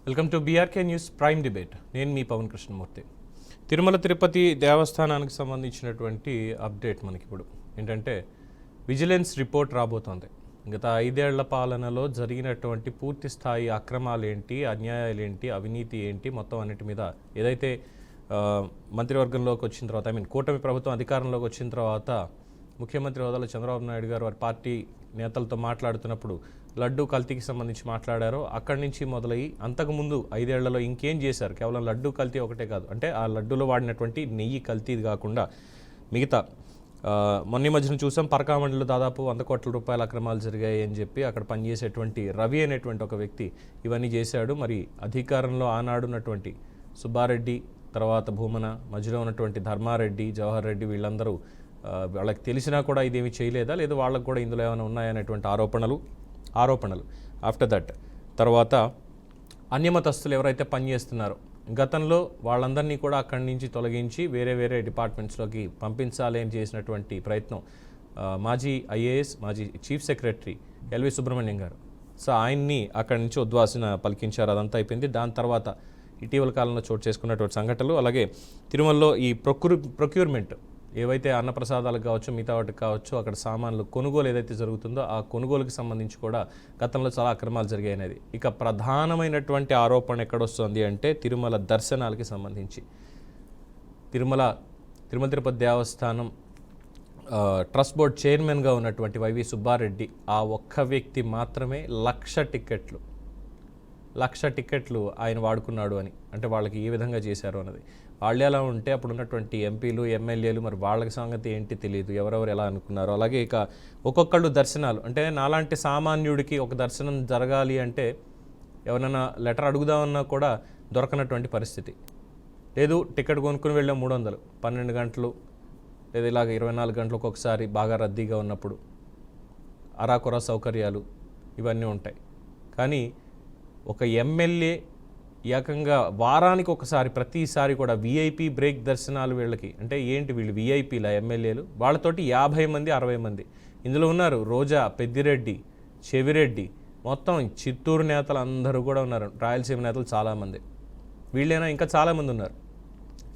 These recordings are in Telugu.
Welcome to BRK news prime debate. నేను మీ పవన్ కృష్ణమూర్తి. తిరుమల తిరుపతి దేవస్థానానికి సంబంధించినటువంటి అప్డేట్ మనకి ఇప్పుడు ఏంటంటే విజిలెన్స్ రిపోర్ట్ రాబోతోంది. గత 5 ఏళ్ల పాలనలో జరిగినటువంటి పూర్తి స్థాయి అక్రమాలు ఏంటి, అన్యాయాలు ఏంటి, అవినీతి ఏంటి, మొత్తం అన్నిటి మీద ఏదైతే మంత్రివర్గంలోకి వచ్చిన తర్వాత కూటమి ప్రభుత్వం అధికారంలోకి వచ్చిన తర్వాత ముఖ్యమంత్రి హోదాలో చంద్రబాబు నాయుడు గారు వారి పార్టీ నేతలతో మాట్లాడుతున్నప్పుడు లడ్డూ కల్తీకి సంబంధించి మాట్లాడారో అక్కడి నుంచి మొదలయ్యి అంతకుముందు 5 ఏళ్లలో ఇంకేం చేశారు, కేవలం లడ్డూ కల్తీ ఒకటే కాదు, అంటే ఆ లడ్డూలో వాడినటువంటి నెయ్యి కల్తీది కాకుండా మిగతా మొన్న మధ్యన చూసాం పరకామండలో దాదాపు 100 కోట్ల రూపాయల అక్రమాలు జరిగాయి అని చెప్పి అక్కడ పనిచేసేటువంటి రవి అనేటువంటి ఒక వ్యక్తి ఇవన్నీ చేశాడు. మరి అధికారంలో ఆనాడున్నటువంటి సుబ్బారెడ్డి, తర్వాత భూమన, మధ్యలో ఉన్నటువంటి ధర్మారెడ్డి, జవహర్ రెడ్డి వీళ్ళందరూ వాళ్ళకి తెలిసినా కూడా ఇదేమి చేయలేదా, లేదా వాళ్ళకు కూడా ఇందులో ఏమైనా ఉన్నాయనేటువంటి ఆరోపణలు. ఆఫ్టర్ దట్ తర్వాత అన్యమతస్తులు ఎవరైతే పనిచేస్తున్నారో గతంలో వాళ్ళందరినీ కూడా అక్కడి నుంచి తొలగించి వేరే వేరే డిపార్ట్మెంట్స్లోకి పంపించాలి అని చేసినటువంటి ప్రయత్నం మాజీ ఐఏఎస్, మాజీ చీఫ్ సెక్రటరీ ఎల్వి సుబ్రహ్మణ్యం గారు. సో ఆయన్ని అక్కడి నుంచి ఉద్వాసన పలికించారు. అదంతా అయిపోయింది. దాని తర్వాత ఇటీవల కాలంలో చోటు చేసుకున్నటువంటి సంఘటనలు, అలాగే తిరుమలలో ఈ ప్రొక్యూర్మెంట్ ఏవైతే అన్నప్రసాదాలకు కావచ్చు, మిగతా వాటికి కావచ్చు, అక్కడ సామాన్లు కొనుగోలు ఏదైతే జరుగుతుందో ఆ కొనుగోలుకి సంబంధించి కూడా గతంలో చాలా అక్రమాలు జరిగాయి అనేది. ఇక ప్రధానమైనటువంటి ఆరోపణ ఎక్కడొస్తుంది అంటే తిరుమల దర్శనాలకి సంబంధించి తిరుమల తిరుపతి దేవస్థానం ట్రస్ట్ బోర్డ్ చైర్మన్గా ఉన్నటువంటి వైవి సుబ్బారెడ్డి ఆ ఒక్క వ్యక్తి మాత్రమే 1,00,000 టికెట్లు ఆయన వాడుకున్నాడు అని, అంటే వాళ్ళకి ఏ విధంగా చేశారు అన్నది. వాళ్ళు ఎలా ఉంటే అప్పుడు ఉన్నటువంటి ఎంపీలు, ఎమ్మెల్యేలు మరి వాళ్ళకి సంగతి ఏంటి తెలియదు, ఎవరెవరు ఎలా అనుకున్నారు. అలాగే ఇక ఒక్కొక్కళ్ళు దర్శనాలు, అంటే నాలాంటి సామాన్యుడికి ఒక దర్శనం జరగాలి అంటే ఎవరైనా లెటర్ అడుగుదామన్నా కూడా దొరకనటువంటి పరిస్థితి. లేదు టికెట్ కొనుక్కుని వెళ్ళాం 300, 12 గంటలు లేదా ఇలాగ 24 గంటలకు ఒకసారి బాగా రద్దీగా ఉన్నప్పుడు అరాకొర సౌకర్యాలు ఇవన్నీ ఉంటాయి. కానీ ఒక ఎమ్మెల్యే ఏకంగా వారానికి ఒకసారి ప్రతిసారి కూడా విఐపి బ్రేక్ దర్శనాలు వీళ్ళకి, అంటే ఏంటి వీళ్ళు విఐపీల ఎమ్మెల్యేలు, వాళ్ళతోటి 50 మంది 60 మంది ఇందులో ఉన్నారు. రోజా, పెద్దిరెడ్డి, చెవిరెడ్డి, మొత్తం చిత్తూరు నేతలు అందరూ కూడా ఉన్నారు, రాయలసీమ నేతలు చాలామంది, వీళ్ళైనా ఇంకా చాలామంది ఉన్నారు.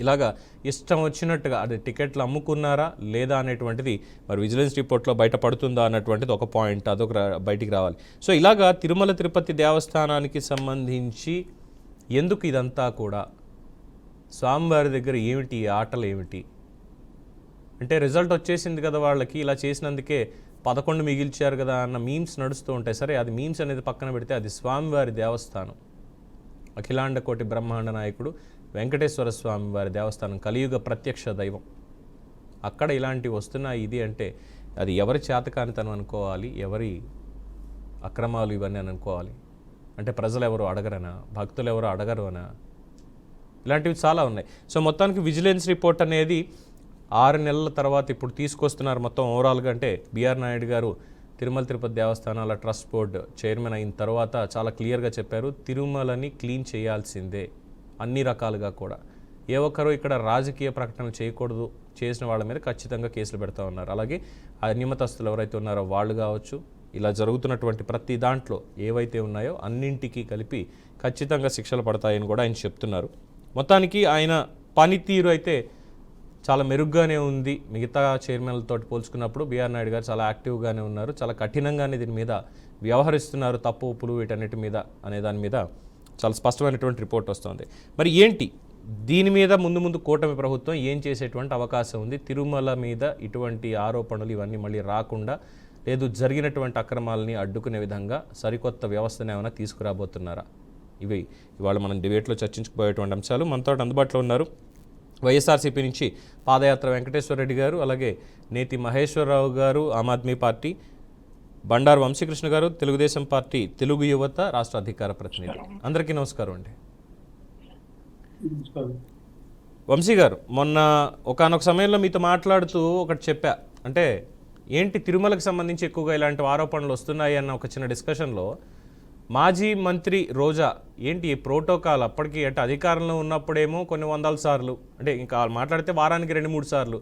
ఇలాగా ఇష్టం వచ్చినట్టుగా అది టికెట్లు అమ్ముకున్నారా లేదా అనేటువంటిది మరి విజిలెన్స్ రిపోర్ట్లో బయటపడుతుందా అన్నటువంటిది ఒక పాయింట్, అదొక బయటికి రావాలి. సో ఇలాగా తిరుమల తిరుపతి దేవస్థానానికి సంబంధించి ఎందుకు ఇదంతా కూడా, స్వామివారి దగ్గర ఏమిటి ఆటలు ఏమిటి, అంటే రిజల్ట్ వచ్చేసింది కదా వాళ్ళకి, ఇలా చేసినందుకే 11 మిగిల్చారు కదా అన్న మీమ్స్ నడుస్తూ ఉంటాయి. సరే అది మీమ్స్ అనేది పక్కన పెడితే అది స్వామివారి దేవస్థానం, అఖిలాండ కోటి బ్రహ్మాండ నాయకుడు వెంకటేశ్వర స్వామి వారి దేవస్థానం, కలియుగ ప్రత్యక్ష దైవం. అక్కడ ఇలాంటివి వస్తున్నాయి ఇది అంటే అది ఎవరి చేతకానితనం అనుకోవాలి, ఎవరి అక్రమాలు ఇవన్నీ అని అనుకోవాలి. అంటే ప్రజలు ఎవరు అడగరనా, భక్తులు ఎవరు అడగరు అనా, ఇలాంటివి చాలా ఉన్నాయి. సో మొత్తానికి విజిలెన్స్ రిపోర్ట్ అనేది 6 నెలల తర్వాత ఇప్పుడు తీసుకొస్తున్నారు. మొత్తం ఓవరాల్గా అంటే బిఆర్ నాయుడు గారు తిరుమల తిరుపతి దేవస్థానాల ట్రస్ట్ బోర్డ్ చైర్మన్ అయిన తర్వాత చాలా క్లియర్గా చెప్పారు, తిరుమలని క్లీన్ చేయాల్సిందే అన్ని రకాలుగా కూడా. ఏ ఒక్కరూ ఇక్కడ రాజకీయ ప్రకటనలు చేయకూడదు, చేసిన వాళ్ళ మీద ఖచ్చితంగా కేసులు పెడతా ఉన్నారు. అలాగే అన్యమతస్తులు ఎవరైతే ఉన్నారో వాళ్ళు కావచ్చు, ఇలా జరుగుతున్నటువంటి ప్రతి దాంట్లో ఏవైతే ఉన్నాయో అన్నింటికీ కలిపి ఖచ్చితంగా శిక్షలు పడతాయని కూడా ఆయన చెప్తున్నారు. మొత్తానికి ఆయన పనితీరు అయితే చాలా మెరుగ్గానే ఉంది. మిగతా చైర్మన్లతో పోల్చుకున్నప్పుడు బిఆర్ నాయుడు గారు చాలా యాక్టివ్గానే ఉన్నారు, చాలా కఠినంగానే దీని మీద వ్యవహరిస్తున్నారు, తప్పు ఉప్పులు వీటన్నిటి మీద అనే దాని మీద చాలా స్పష్టమైనటువంటి రిపోర్ట్ వస్తుంది. మరి ఏంటి దీని మీద ముందు కూటమి ప్రభుత్వం ఏం చేసేటువంటి అవకాశం ఉంది, తిరుమల మీద ఇటువంటి ఆరోపణలు ఇవన్నీ మళ్ళీ రాకుండా, లేదు జరిగినటువంటి అక్రమాలని అడ్డుకునే విధంగా సరికొత్త వ్యవస్థను ఏమైనా తీసుకురాబోతున్నారా, ఇవి ఇవాళ మనం డిబేట్లో చర్చించుకుపోయేటువంటి అంశాలు. మనతో అందుబాటులో ఉన్నారు వైఎస్ఆర్సీపీ నుంచి పాదయాత్ర వెంకటేశ్వర రెడ్డి గారు, అలాగే నేతి మహేశ్వరరావు గారు ఆమ్ ఆద్మీ పార్టీ, బండారు వంశీకృష్ణ గారు తెలుగుదేశం పార్టీ తెలుగు యువత రాష్ట్ర అధికార ప్రతినిధి. అందరికీ నమస్కారం అండి. వంశీ గారు, మొన్న ఒకానొక సమయంలో మీతో మాట్లాడుతూ ఒకటి చెప్పా, అంటే ఏంటి తిరుమలకు సంబంధించి ఎక్కువగా ఇలాంటి ఆరోపణలు వస్తున్నాయి అన్న ఒక చిన్న డిస్కషన్లో మాజీ మంత్రి రోజా ఏంటి ఈ ప్రోటోకాల్ అప్పటికి, అంటే అధికారంలో ఉన్నప్పుడేమో కొన్ని 100 సార్లు, అంటే ఇంకా మాట్లాడితే వారానికి 2-3 సార్లు,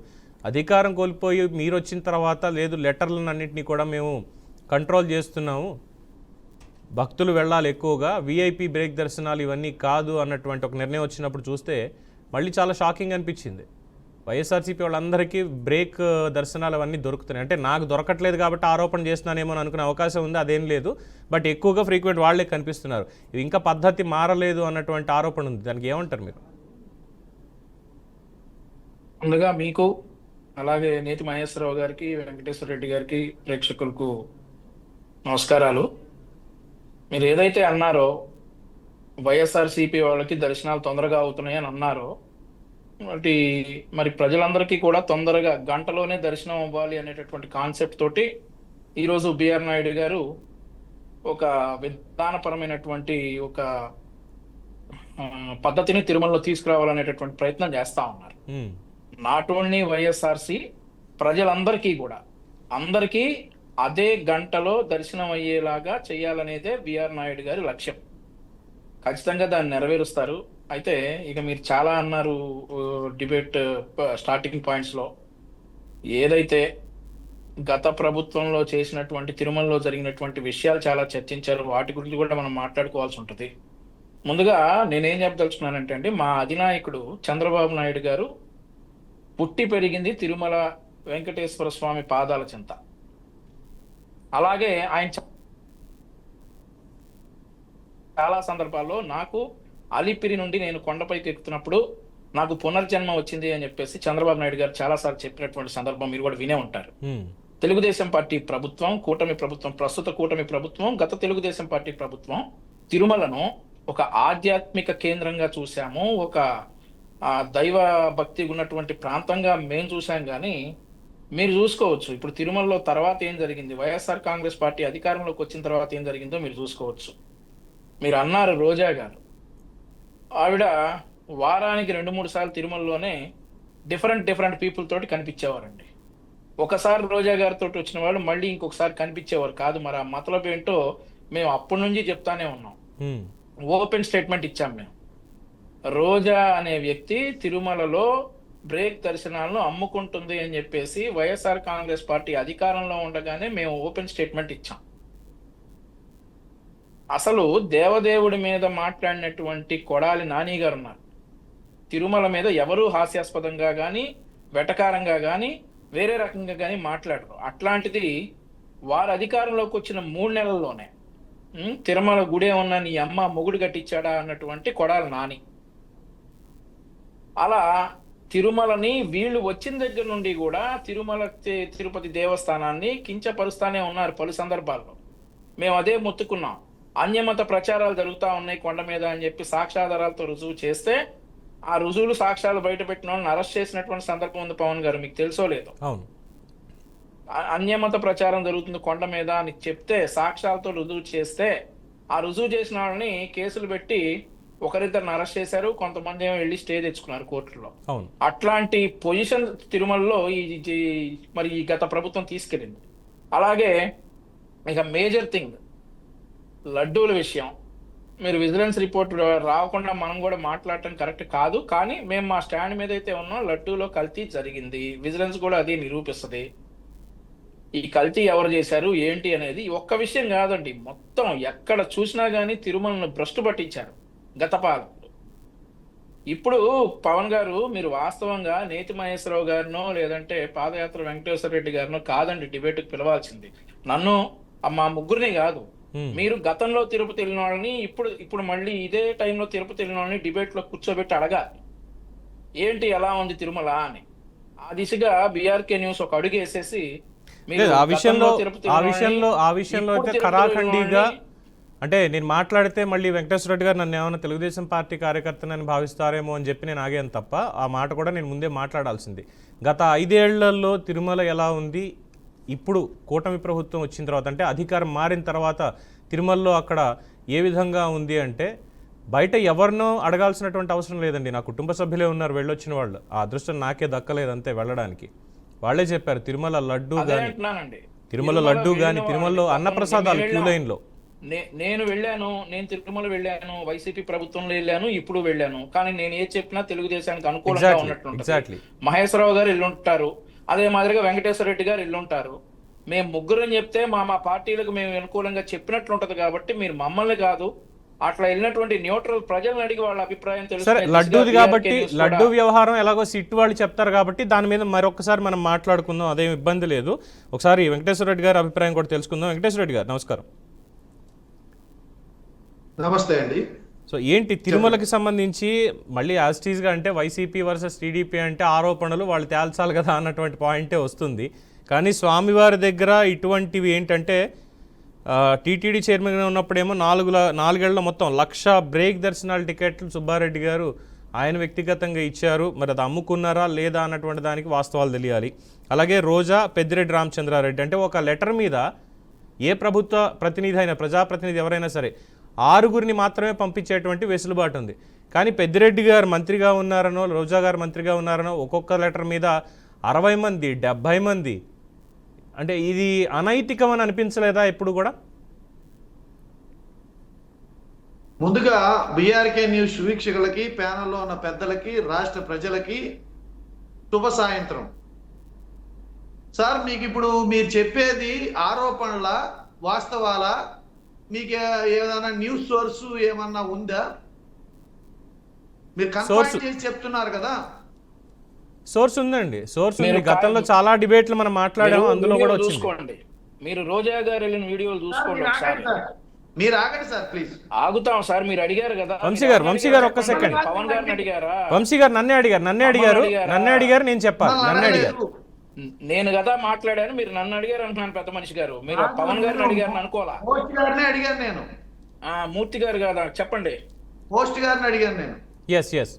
అధికారం కోల్పోయి మీరు వచ్చిన తర్వాత లేదు లెటర్లను అన్నింటినీ కూడా మేము కంట్రోల్ చేస్తున్నాము, భక్తులు వెళ్ళాలి ఎక్కువగా, విఐపి బ్రేక్ దర్శనాలు ఇవన్నీ కాదు అన్నటువంటి ఒక నిర్ణయం వచ్చినప్పుడు చూస్తే మళ్ళీ చాలా షాకింగ్ అనిపించింది. వైఎస్ఆర్సీపీ వాళ్ళందరికీ బ్రేక్ దర్శనాలు అవన్నీ దొరుకుతున్నాయి. అంటే నాకు దొరకట్లేదు కాబట్టి ఆరోపణ చేస్తున్నానేమో అని అనుకునే అవకాశం ఉంది, అదేం లేదు. బట్ ఎక్కువగా ఫ్రీక్వెంట్ వాళ్ళే కనిపిస్తున్నారు. ఇవి ఇంకా పద్ధతి మారలేదు అన్నటువంటి ఆరోపణ ఉంది. దానికి ఏమంటారు మీరు? ముందుగా మీకు, అలాగే నేతి మహేశ్వరరావు గారికి, వెంకటేశ్వర రెడ్డి గారికి, ప్రేక్షకులకు నమస్కారాలు. మీరు ఏదైతే అన్నారో వైఎస్ఆర్సీపీ వాళ్ళకి దర్శనాలు తొందరగా అవుతున్నాయి అని అన్నారో, మరి ప్రజలందరికీ కూడా తొందరగా గంటలోనే దర్శనం అవ్వాలి అనేటటువంటి కాన్సెప్ట్ తోటి ఈరోజు బిఆర్ నాయుడు గారు ఒక విధానపరమైనటువంటి ఒక పద్ధతిని తిరుమలలో తీసుకురావాలనేటటువంటి ప్రయత్నం చేస్తా ఉన్నారు. నాట్ ఓన్లీ వైఎస్ఆర్సి, ప్రజలందరికీ కూడా అందరికీ అదే గంటలో దర్శనం అయ్యేలాగా చేయాలనేదే బిఆర్ నాయుడు గారి లక్ష్యం. ఖచ్చితంగా దాన్ని నెరవేరుస్తారు. అయితే ఇక మీరు చాలా అన్నారు డిబేట్ స్టార్టింగ్ పాయింట్స్ లో, ఏదైతే గత ప్రభుత్వంలో చేసినటువంటి తిరుమలలో జరిగినటువంటి విషయాలు చాలా చర్చించారు. వాటి గురించి కూడా మనం మాట్లాడుకోవాల్సి ఉంటుంది. ముందుగా నేనేం చెప్పదలుచుకున్నానంటే అండి, మా అధినాయకుడు చంద్రబాబు నాయుడు గారు పుట్టి పెరిగింది తిరుమల వెంకటేశ్వర స్వామి పాదాల చెంత. అలాగే ఆయన చాలా సందర్భాల్లో నాకు అలిపిరి నుండి నేను కొండపైకి ఎక్కుతున్నప్పుడు నాకు పునర్జన్మ వచ్చింది అని చెప్పేసి చంద్రబాబు నాయుడు గారు చాలాసార్లు చెప్పినటువంటి సందర్భం మీరు కూడా వినే ఉంటారు. తెలుగుదేశం పార్టీ ప్రభుత్వం, కూటమి ప్రభుత్వం, ప్రస్తుత కూటమి ప్రభుత్వం, గత తెలుగుదేశం పార్టీ ప్రభుత్వం తిరుమలను ఒక ఆధ్యాత్మిక కేంద్రంగా చూసాము, ఒక దైవ భక్తి ఉన్నటువంటి ప్రాంతంగా మేము చూసాం. కానీ మీరు చూసుకోవచ్చు ఇప్పుడు తిరుమలలో తర్వాత ఏం జరిగింది, వైఎస్ఆర్ కాంగ్రెస్ పార్టీ అధికారంలోకి వచ్చిన తర్వాత ఏం జరిగిందో మీరు చూసుకోవచ్చు. మీరు అన్నారు రోజా గారు, ఆవిడ వారానికి 2-3 సార్లు తిరుమలలోనే డిఫరెంట్ పీపుల్ తోటి కనిపించేవారండి. ఒకసారి రోజా గారితో వచ్చిన వాళ్ళు మళ్ళీ ఇంకొకసారి కనిపించేవారు కాదు. మరి ఆ మతలబు ఏంటో మేము అప్పటి నుంచి చెప్తానే ఉన్నాం. ఓపెన్ స్టేట్మెంట్ ఇచ్చాం మేము. రోజా అనే వ్యక్తి తిరుమలలో బ్రేక్ దర్శనాలను అమ్ముకుంటుంది అని చెప్పేసి వైఎస్ఆర్ కాంగ్రెస్ పార్టీ అధికారంలో ఉండగానే మేము ఓపెన్ స్టేట్మెంట్ ఇచ్చాం. అసలు దేవదేవుడి మీద మాట్లాడినటువంటి కొడాలి నాని గారు ఉన్నారు. తిరుమల మీద ఎవరూ హాస్యాస్పదంగా కానీ వెటకారంగా కానీ వేరే రకంగా కానీ మాట్లాడరు. అట్లాంటిది వారు అధికారంలోకి వచ్చిన 3 నెలల్లోనే తిరుమల గుడే ఉన్న నీ అమ్మ మొగుడు కట్టించాడా అన్నటువంటి కొడాలి నాని. అలా తిరుమలని వీళ్ళు వచ్చిన దగ్గర నుండి కూడా తిరుమల తిరుపతి దేవస్థానాన్ని కించపరుస్తానే ఉన్నారు పలు సందర్భాల్లో. మేము అదే మొత్తుకున్నాం. అన్యమత ప్రచారాలు జరుగుతూ ఉన్నాయి కొండ మీద అని చెప్పి సాక్ష్యాధారాలతో రుజువు చేస్తే ఆ రుజువులు సాక్ష్యాలు బయట పెట్టిన వాళ్ళని అరెస్ట్ చేసినటువంటి సందర్భం ఉంది. పవన్ గారు మీకు తెలుసో లేదో, అన్యమత ప్రచారం జరుగుతుంది కొండ మీద అని చెప్తే సాక్ష్యాలతో రుజువు చేస్తే ఆ రుజువు చేసిన వాళ్ళని కేసులు పెట్టి ఒకరిద్దరిని అరెస్ట్ చేశారు. కొంతమంది ఏమో వెళ్ళి స్టే తెచ్చుకున్నారు కోర్టులో. అట్లాంటి పొజిషన్ తిరుమలలో మరి ఈ గత ప్రభుత్వం తీసుకెళ్ళింది. అలాగే ఇక మేజర్ థింగ్ లడ్డూల విషయం. మీరు విజిలెన్స్ రిపోర్ట్ రాకుండా మనం కూడా మాట్లాడటం కరెక్ట్ కాదు. కానీ మేము మా స్టాండ్ మీద అయితే ఉన్నాం, లడ్డూలో కల్తీ జరిగింది. విజిలెన్స్ కూడా అది నిరూపిస్తుంది. ఈ కల్తీ ఎవరు చేశారు ఏంటి అనేది ఒక్క విషయం కాదండి, మొత్తం ఎక్కడ చూసినా కానీ తిరుమలను భ్రష్టు పట్టించారు గత పాలకులు. ఇప్పుడు పవన్ గారు మీరు వాస్తవంగా నేతి మహేశ్వరరావు గారినో లేదంటే పాదయాత్ర వెంకటేశ్వర రెడ్డి గారినో కాదండి డిబేట్కి పిలవాల్సింది. నన్ను మా ముగ్గురిని కాదు, మీరు గతంలో తిరుపతి వెళ్ళిన వాళ్ళని ఇప్పుడు మళ్ళీ ఇదే టైంలో తిరుపతి వెళ్ళిన వాళ్ళని డిబేట్ లో కూర్చోబెట్టి అడగాలి ఏంటి ఎలా ఉంది తిరుమల అని. ఆ దిశగా బీఆర్కే న్యూస్ ఒక అడుగు వేసేసి ఆ విషయంలో అయితే ఖరాఖండిగా, అంటే నేను మాట్లాడితే మళ్ళీ వెంకటేశ్వర రెడ్డి గారు నన్ను ఏమైనా తెలుగుదేశం పార్టీ కార్యకర్తనని భావిస్తారేమో అని చెప్పి నేను ఆగాను తప్ప ఆ మాట కూడా నేను ముందే మాట్లాడాల్సింది. గత 5 ఏళ్లలో తిరుమల ఎలా ఉంది, ఇప్పుడు కూటమి ప్రభుత్వం వచ్చిన తర్వాత అంటే అధికారం మారిన తర్వాత తిరుమలలో అక్కడ ఏ విధంగా ఉంది అంటే బయట ఎవరినో అడగాల్సినటువంటి అవసరం లేదండి. నా కుటుంబ సభ్యులే ఉన్నారు వెళ్ళొచ్చిన వాళ్ళు. ఆ అదృష్టం నాకే దక్కలేదు అంతే వెళ్ళడానికి. వాళ్ళే చెప్పారు తిరుమల లడ్డు కానీ తిరుమలలో అన్నప్రసాదాలు క్యూ లైన్లో. నేను వెళ్ళాను, నేను తిరుమల వెళ్ళాను, వైసీపీ ప్రభుత్వంలో వెళ్ళాను, ఇప్పుడు వెళ్ళాను. కానీ నేను ఏ చెప్పినా తెలుగుదేశానికి అనుకూలంగా ఉన్నట్టు. మహేశ్వరరావు గారు ఎల్లుంటారు, అదే మాదిరిగా వెంకటేశ్వర రెడ్డి గారు ఎల్లుంటారు. మేము ముగ్గురం చెప్తే మా పార్టీలకు మేము అనుకూలంగా చెప్పినట్లు ఉంటది కాబట్టి మీరు మమ్మల్ని కాదు అట్లా వెళ్ళినటువంటి న్యూట్రల్ ప్రజలను అడిగి వాళ్ళ అభిప్రాయం సరే, తెలుసుకునే లడ్డూది దిశగా కాబట్టి BRK న్యూస్ లడ్డూ కూడా- వ్యవహారం ఎలాగో సిట్ వాళ్ళు చెప్తారు కాబట్టి దాని మీద మరొకసారి మనం మాట్లాడుకుందాం, అదేం ఇబ్బంది లేదు. ఒకసారి వెంకటేశ్వర రెడ్డి గారి అభిప్రాయం కూడా తెలుసుకుందాం. వెంకటేశ్వర రెడ్డి గారు నమస్కారం. నమస్తే అండి. సో ఏంటి తిరుమలకి సంబంధించి మళ్ళీ యాస్టీస్గా అంటే వైసీపీ వర్సెస్ టీడీపీ అంటే ఆరోపణలు వాళ్ళు తేల్చాలి కదా అన్నటువంటి పాయింటే వస్తుంది. కానీ స్వామివారి దగ్గర ఇటువంటివి ఏంటంటే టీటీడీ చైర్మన్గా ఉన్నప్పుడేమో నాలుగేళ్ల మొత్తం 1,00,000 బ్రేక్ దర్శనాల టికెట్లు సుబ్బారెడ్డి గారు ఆయన వ్యక్తిగతంగా ఇచ్చారు. మరి అది అమ్ముకున్నారా లేదా అన్నటువంటి దానికి వాస్తవాలు తెలియాలి. అలాగే రోజా, పెద్దిరెడ్డి రామచంద్రారెడ్డి అంటే ఒక లెటర్ మీద ఏ ప్రభుత్వ ప్రతినిధి అయినా ప్రజాప్రతినిధి ఎవరైనా సరే 6 మాత్రమే పంపించేటువంటి వెసులుబాటు ఉంది. కానీ పెద్దిరెడ్డి గారు మంత్రిగా ఉన్నారనో రోజా గారు మంత్రిగా ఉన్నారనో ఒక్కొక్క లెటర్ మీద 60 మంది 70 మంది అంటే ఇది అనైతికం అని అనిపించలేదా ఎప్పుడు కూడా? ముందుగా బీఆర్కే న్యూస్ వీక్షకులకి, ప్యానెల్లో ఉన్న పెద్దలకి, రాష్ట్ర ప్రజలకి శుభ సాయంత్రం. సార్, మీకు ఇప్పుడు మీరు చెప్పేది ఆరోపణల వాస్తవాల, మీకు ఏదైనా న్యూస్ సోర్స్ ఏమన్నా ఉందా? మీరు కన్ఫర్మ్ చేసి చెప్తున్నారు కదా. సోర్స్ ఉందండి, సోర్స్ ఉంది. గతంలో చాలా డిబేట్లు మనం మాట్లాడాము, అందులో కూడా వచ్చింది. చూసుకోండి, మీరు రోజా గారు వెళ్ళిన వీడియోలు చూసుకోండి ఒకసారి. మీరు ఆగండి సార్ ప్లీజ్. ఆగుతాం సార్, మీరు అడిగారు కదా. వంశీ గారు ఒక్క సెకండ్. పవన్ గారిని అడిగారా? వంశీ గారు నన్నే అడిగారు, నేను చెప్పాలి. నన్నే అడిగారు, నేను కదా మాట్లాడాను, మీరు నన్ను అడిగారు అంటున్నాను. పెద్ద మనిషి గారు, మీరు పవన్ గారిని అడిగారు అనుకోవాలా? పోస్ట్ గారిని అడిగాను నేను. మూర్తి గారు కదా, చెప్పండి. పోస్ట్ గారిని అడిగాను నేను. ఎస్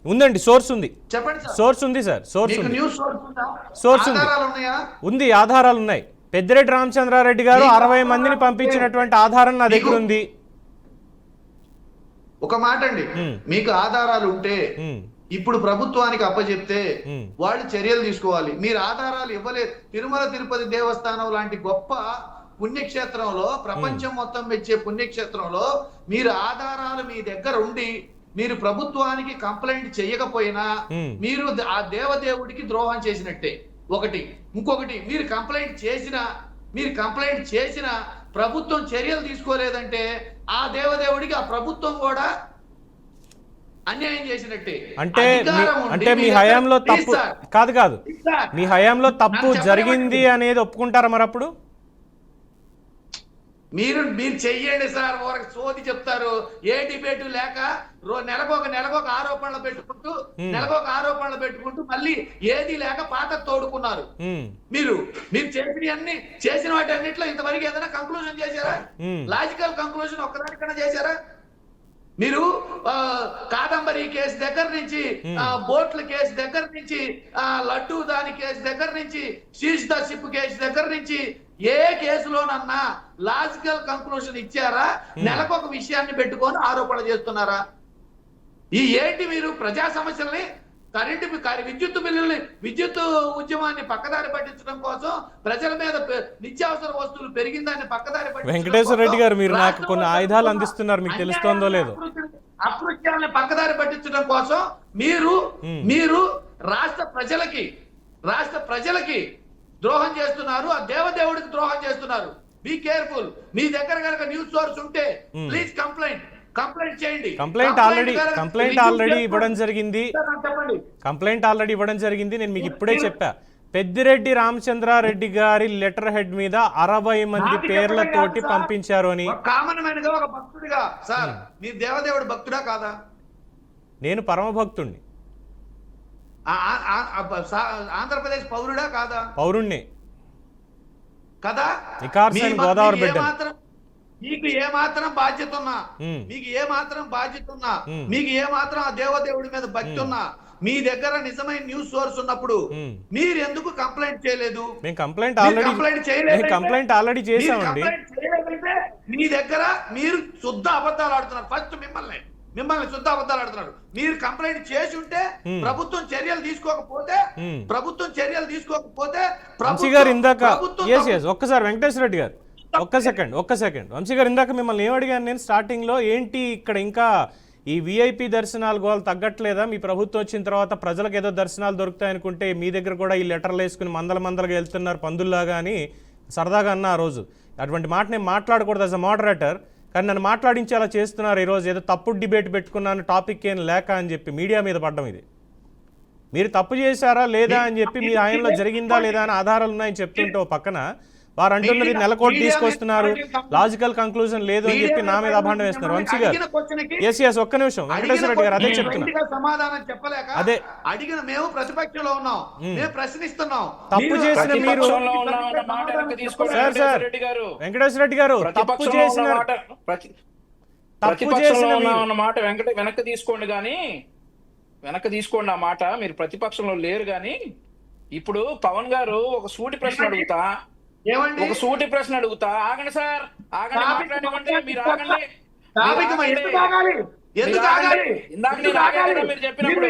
ఉందండి, సోర్స్ ఉంది. చెప్పండి సార్. సోర్స్ ఉంది సార్, సోర్స్ ఉంది. న్యూస్ సోర్స్ ఉందా? సోర్స్ ఉంది. ఆధారాలు ఉన్నాయా? ఉంది, ఆధారాలు ఉన్నాయి. పెద్దిరెడ్డి రామచంద్రారెడ్డి గారు 60 మందిని పంపించినటువంటి ఆధారం నా దగ్గర ఉంది. ఒక మాట అండి, మీకు ఆధారాలు ఉంటే ఇప్పుడు ప్రభుత్వానికి అప్పచెప్తే వాళ్ళు చర్యలు తీసుకోవాలి. మీరు ఆధారాలు ఇవ్వలేదు. తిరుమల తిరుపతి దేవస్థానం లాంటి గొప్ప పుణ్యక్షేత్రంలో, ప్రపంచం మొత్తం మెచ్చే పుణ్యక్షేత్రంలో మీరు ఆధారాలు మీ దగ్గర ఉండి మీరు ప్రభుత్వానికి కంప్లైంట్ చేయకపోయినా మీరు ఆ దేవదేవుడికి ద్రోహం చేసినట్టే. ఒకటి. ఇంకొకటి, మీరు కంప్లైంట్ చేసిన ప్రభుత్వం చర్యలు తీసుకోలేదంటే ఆ దేవదేవుడికి ఆ ప్రభుత్వం కూడా అన్యాయం చేసినట్టే. అంటే మీ హయాంలో తప్పు కాదు, మీ హయాంలో తప్పు జరిగింది అనేది ఒప్పుకుంటారా మరి అప్పుడు? మీరు చెయ్యండి సార్. ఊరికి సోది చెప్తారు. ఏ డిబేట్ లేక నెలకొక ఆరోపణలు పెట్టుకుంటూ మళ్ళీ ఏది లేక పాత తోడుకున్నారు. మీరు చేసిన వాటి అన్నిట్లో ఇంతవరకు ఏదైనా కంక్లూజన్ చేశారా? లాజికల్ కంక్లూజన్ ఒక్కదానికన్నా చేశారా? మీరు కాదంబరి కేసు దగ్గర నుంచి, బోట్ల కేసు దగ్గర నుంచి, లడ్డూ దాని కేసు దగ్గర నుంచి, శీష్ ద షిప్ కేసు దగ్గర నుంచి ఏ కేసులోనన్నా లాజికల్ కంక్లూజన్ ఇచ్చారా? నెలకొక విషయాన్ని పెట్టుకొని ఆరోపణ చేస్తున్నారా? ఏంటి మీరు ప్రజా సమస్యల్ని, విద్యుత్ బిల్లుల్ని, విద్యుత్ ఉద్యమాన్ని పక్కదారి పట్టించడం కోసం, ప్రజల మీద నిత్యావసర వస్తువులు పెరిగిందాన్ని పక్కదారి పట్టించడం, వెంకటేశ్వర రెడ్డి గారు మీరు నాకు కొన్ని ఆయుధాలు అందిస్తున్నారు, మీకు తెలుస్తోందో లేదో. అకృత్యాలని పక్కదారి పట్టించడం కోసం మీరు రాష్ట్ర ప్రజలకి ద్రోహం చేస్తున్నారు. ఆ దేవదేవుడికి ద్రోహం చేస్తున్నారు. Be careful. మీ దగ్గర కనుక న్యూస్ సోర్స్ ఉంటే ప్లీజ్ కంప్లైంట్ చేయండి. కంప్లైంట్ ఆల్రెడీ ఇవ్వడం జరిగింది. నేను మీకు ఇప్పుడే చెప్పా, పెద్దిరెడ్డి రామచంద్రారెడ్డి గారి లెటర్ హెడ్ మీద 60 మంది పేర్లతోటి పంపించారు అని. కామన్ మ్యాన్ గా, ఒక భక్తుడిగా సార్, మీ దేవదేవుడు భక్తుడా కాదా? నేను పరమ భక్తుడిని. ఆంధ్రప్రదేశ్ పౌరుడా కాదా? పౌరుణ్ణి కదా. గోదావరి బిడ్డ. మీకు ఏమాత్రం బాధ్యత ఉన్నా, మీకు ఏమాత్రం ఆ దేవదేవుడి మీద భక్తి ఉన్నా, మీ దగ్గర నిజమైన న్యూస్ సోర్స్ ఉన్నప్పుడు మీరు ఎందుకు కంప్లైంట్ చేయలేదు? కంప్లైంట్ ఆల్రెడీ చేసామండి. మీ దగ్గర మీరు శుద్ధ అబద్ధాలు ఆడుతున్నారు. ఫస్ట్ మిమ్మల్ని శుద్ధ అబద్ధాలు ఆడుతున్నారు. మీరు కంప్లైంట్ చేసి ఉంటే, ప్రభుత్వం చర్యలు తీసుకోకపోతే వంశీ గారు ఇందాక ఒక్కసారి వెంకటేశ్వర రెడ్డి గారు ఒక్క సెకండ్ వంశీ గారు ఇందాక మిమ్మల్ని ఏం అడిగాను నేను స్టార్టింగ్ లో, ఏంటి ఇక్కడ ఇంకా ఈ విఐపి దర్శనాలు గోలు తగ్గట్లేదా? మీ ప్రభుత్వం వచ్చిన తర్వాత ప్రజలకు ఏదో దర్శనాలు దొరుకుతాయనుకుంటే మీ దగ్గర కూడా ఈ లెటర్లు వేసుకుని మందలుగా వెళ్తున్నారు పందుల్లాగా అని సరదాగా అన్న ఆ రోజు. అటువంటి మాట నేను మాట్లాడకూడదు యాజ్ అ మోడరేటర్, కానీ నన్ను మాట్లాడించి అలా చేస్తున్నారు ఈరోజు. ఏదో తప్పుడు డిబేట్ పెట్టుకున్నాను, టాపిక్ ఏం లేక అని చెప్పి మీడియా మీద పడ్డం. ఇది మీరు తప్పు చేశారా లేదా అని చెప్పి మీ ఆయనలో జరిగిందా లేదా అని ఆధారాలు ఉన్నాయని చెప్తుంటే ఓ పక్కన వారు అంటున్నది నెలకోటి తీసుకొస్తున్నారు, లాజికల్ కంక్లూజన్ లేదు అని చెప్పి నా మీద అభాండం వేస్తున్నారు. వంశీ గారు ఎస్ ఒక్క నిమిషం, వెంకటేశ్వర రెడ్డి గారు అదే చెప్తున్నా. సమాధానం చెప్పలేక అదే అడిగిన మేము ప్రతిపక్షంలో ఉన్నాం, మేము ప్రశ్నిస్తున్నాం. తప్పు చేసిన మీరు సార్ వెంకటేశ్వర రెడ్డి గారు తప్పు చేసిన మాట వెనక్కి తీసుకోండి కానీ, వెనక్కి తీసుకోండి ఆ మాట. మీరు ప్రతిపక్షంలో లేరు గాని ఇప్పుడు పవన్ గారు ఒక సూటి ప్రశ్న అడుగుతా, ఒక సూటి ప్రశ్న అడుగుతా. ఆగండి సార్, ఆగండి, మాట్లాడివ్వండి, మీరు ఆగండి. ఇందాక నేను ఆగాను కదా మీరు చెప్పినప్పుడు,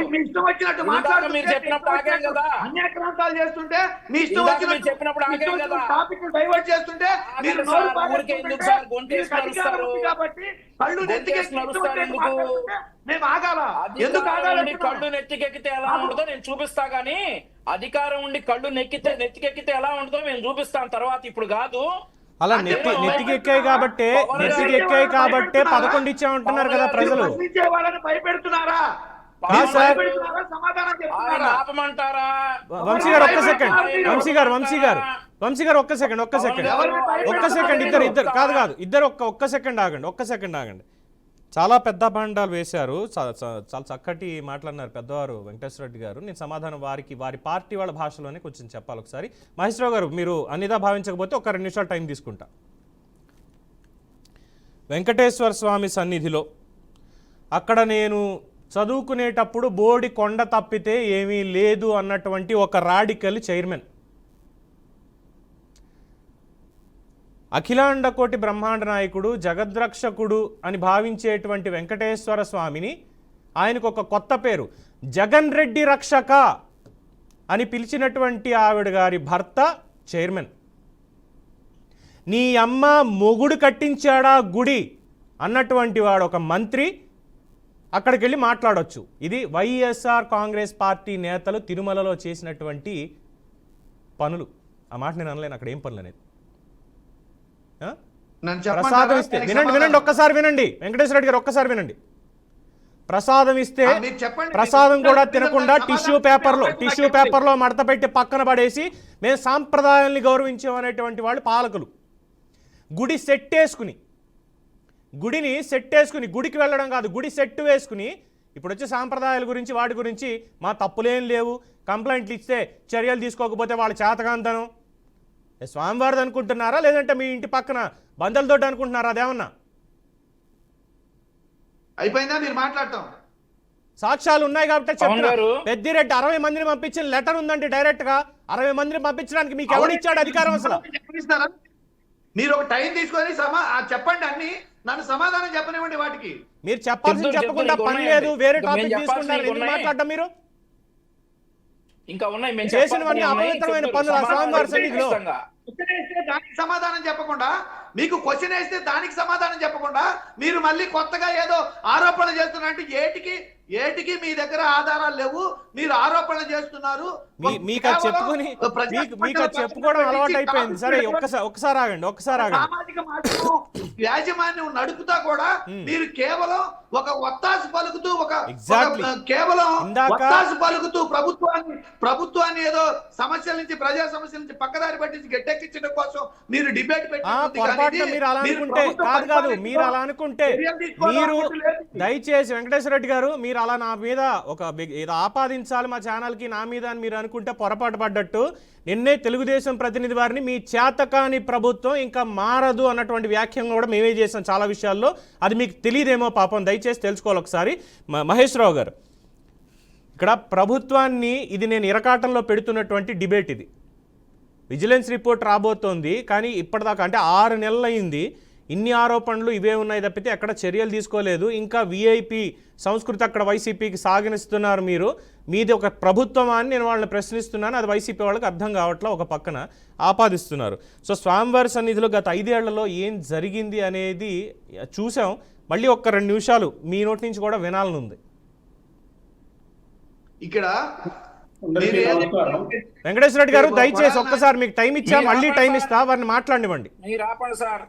మీరు చెప్పినప్పుడు ఆగాను కదా, అన్యాక్రాంతాలు చేస్తుంటే మీ ఇష్టం వచ్చినట్టు చెప్పినప్పుడు ఆగాను కదా, టాపిక్ డైవర్ట్ చేస్తుంటే మీరు ఊరికే ఎందుకు సార్ గొంతేసి నడుస్తారు? కాబట్టి కళ్ళు ఎందుకు మేము ఆగాల? ఎందుకు కళ్ళు నెత్తికెక్కితే ఎలా ఉంటుందో నేను చూపిస్తా గానీ, అధికారం ఉండి కళ్ళు నెత్తికెక్కితే ఎలా ఉంటుందో మేము చూపిస్తాం తర్వాత, ఇప్పుడు కాదు. అలా నెత్తికెక్కాయి కాబట్టే 11 ఇచ్చామంటున్నారు కదా ప్రజలు. భయపెడుతున్నారా? ఆపమంటారా? వంశీ గారు ఒక్క సెకండ్, వంశీ గారు ఒక్క సెకండ్ ఇద్దరు కాదు ఇద్దరు ఒక్క సెకండ్ ఆగండి. చాలా పెద్ద భాండాలు వేశారు, చాలా చక్కటి మాట్లాడినారు పెద్దవారు వెంకటేశ్వర రెడ్డి గారు. నేను సమాధానం వారి పార్టీ వాళ్ళ భాషలోనే కొంచెం చెప్పాలి ఒకసారి. మహేశ్వరరావు గారు మీరు అన్నిదా భావించకపోతే ఒక 2 నిమిషాలు టైం తీసుకుంటా. వెంకటేశ్వర స్వామి సన్నిధిలో అక్కడ నేను చదువుకునేటప్పుడు బోడి కొండ తప్పితే ఏమీ లేదు అన్నటువంటి ఒక రాడికల్ చైర్మన్, అఖిలాండ కోటి బ్రహ్మాండ నాయకుడు, జగద్రక్షకుడు అని భావించేటువంటి వెంకటేశ్వర స్వామిని ఆయనకు ఒక కొత్త పేరు జగన్ రెడ్డి రక్షక అని పిలిచినటువంటి ఆవిడ గారి భర్త చైర్మన్. నీ అమ్మ మొగుడు కట్టించాడా గుడి అన్నటువంటి వాడు ఒక మంత్రి అక్కడికి వెళ్ళి మాట్లాడవచ్చు. ఇది వైఎస్ఆర్ కాంగ్రెస్ పార్టీ నేతలు తిరుమలలో చేసినటువంటి పనులు. ఆ మాట నేను అనలేను, అక్కడ ఏం పనులు అనేది. ప్రసాదం ఇస్తే వినండి ఒక్కసారి వినండి, వెంకటేశ్వర రెడ్డి గారు ఒక్కసారి వినండి. ప్రసాదం ఇస్తే ప్రసాదం కూడా తినకుండా టిష్యూ పేపర్లో మడత పెట్టి పక్కన పడేసి మేము సాంప్రదాయాల్ని గౌరవించామనేటువంటి వాళ్ళు పాలకులు. గుడిని సెట్ వేసుకుని గుడికి వెళ్ళడం కాదు, గుడి సెట్ వేసుకుని ఇప్పుడు వచ్చే సాంప్రదాయాల గురించి వాటి గురించి మా తప్పులేం లేవు, కంప్లైంట్లు ఇస్తే చర్యలు తీసుకోకపోతే వాళ్ళ చేతకాంతనం స్వామివారిది అనుకుంటున్నారా లేదంటే మీ ఇంటి పక్కన బందలతోటి అనుకుంటున్నారా? అదేమన్నా అయిపోయిందా మీరు మాట్లాడటం? సాక్ష్యాలు ఉన్నాయి కాబట్టి చెప్తున్నారు. పెద్దిరెడ్డి 60 మందిని పంపించిన లెటర్ ఉందండి, డైరెక్ట్ గా 60 మందిని పంపించడానికి మీకు ఎవరిచ్చాడు అధికారం? అసలు మీరు ఒక టైం తీసుకొని చెప్పండి, అన్ని నన్ను సమాధానం చెప్పనివ్వండి. వాటికి మీరు చెప్పాల్సింది చెప్పకుండా పని లేదు, వేరే టాపిక్ తీసుకుంటారు. ఎందుకు మాట్లాడడం మీరు? ఇంకా ఉన్నాయి మేము చేసినవన్నీ అపవిత్రమైన పనులు స్వామివారి సన్నిధిలో. దానికి సమాధానం చెప్పకుండా, మీకు క్వశ్చన్ వేస్తే దానికి సమాధానం చెప్పకుండా మీరు మళ్ళీ కొత్తగా ఏదో ఆరోపణలు చేస్తున్నారంటే ఏటికి మీ దగ్గర ఆధారాలు లేవు, మీరు ఆరోపణలు చేస్తున్నారు. మీకు చెప్పుకోవడం అలవాటు అయిపోయింది. సరే ఒక్కసారి ఆగండి. సామాజిక మాధ్యమం యాజమాన్యం నడుపుతా కూడా మీరు కేవలం ఒక ఒత్తాసు పలుకుతూ ప్రభుత్వాన్ని ఏదో సమస్యల నుంచి, ప్రజా సమస్యల నుంచి పక్కదారి పట్టించి గట్టెక్కించడం కోసం మీరు డిబేట్ మీరు అలా అనుకుంటే మీరు దయచేసి వెంకటేశ్వర రెడ్డి గారు మీరు అలా నా మీద ఒక ఏదో ఆపాదించాలి మా ఛానల్కి నా మీద అని మీరు అనుకుంటే పొరపాటు పడ్డట్టు. నిన్నే తెలుగుదేశం ప్రతినిధి వారిని మీ చేతకాని ప్రభుత్వం ఇంకా మారదు అన్నటువంటి వ్యాఖ్యలు కూడా మేమే చేసాం చాలా విషయాల్లో. అది మీకు తెలియదేమో పాపం, దయచేసి తెలుసుకోవాలి ఒకసారి. మహేశ్వరరావు గారు, ఇక్కడ ప్రభుత్వాన్ని ఇది నేను ఇరకాటంలో పెడుతున్నటువంటి డిబేట్. ఇది విజిలెన్స్ రిపోర్ట్ రాబోతోంది, కానీ ఇప్పటిదాకా అంటే 6 నెలలు అయింది. ఇన్ని ఆరోపణలు ఇవే ఉన్నాయి తప్పితే ఎక్కడ చర్యలు తీసుకోలేదు. ఇంకా విఐపి సంస్కృతి అక్కడ వైసీపీకి సాగనిస్తున్నారు. మీది ఒక ప్రభుత్వం అని నేను వాళ్ళని ప్రశ్నిస్తున్నాను. అది వైసీపీ వాళ్ళకి అర్థం కావట్లా, ఒక పక్కన ఆపాదిస్తున్నారు. సో స్వామివారి సన్నిధిలో గత 5 ఏళ్లలో ఏం జరిగింది అనేది చూసాం. మళ్ళీ ఒక్క 2 నిమిషాలు మీ నోటి నుంచి కూడా వినాలని ఉంది. ఇక్కడ అందరికీ నమస్కారం. వెంకటేశ్వర రెడ్డి గారు దయచేసి ఒక్కసారి మీకు టైం ఇచ్చా, మళ్ళీ టైం ఇస్తా, వారిని మాట్లాడివ్వండి. మీరు ఆపండి సార్,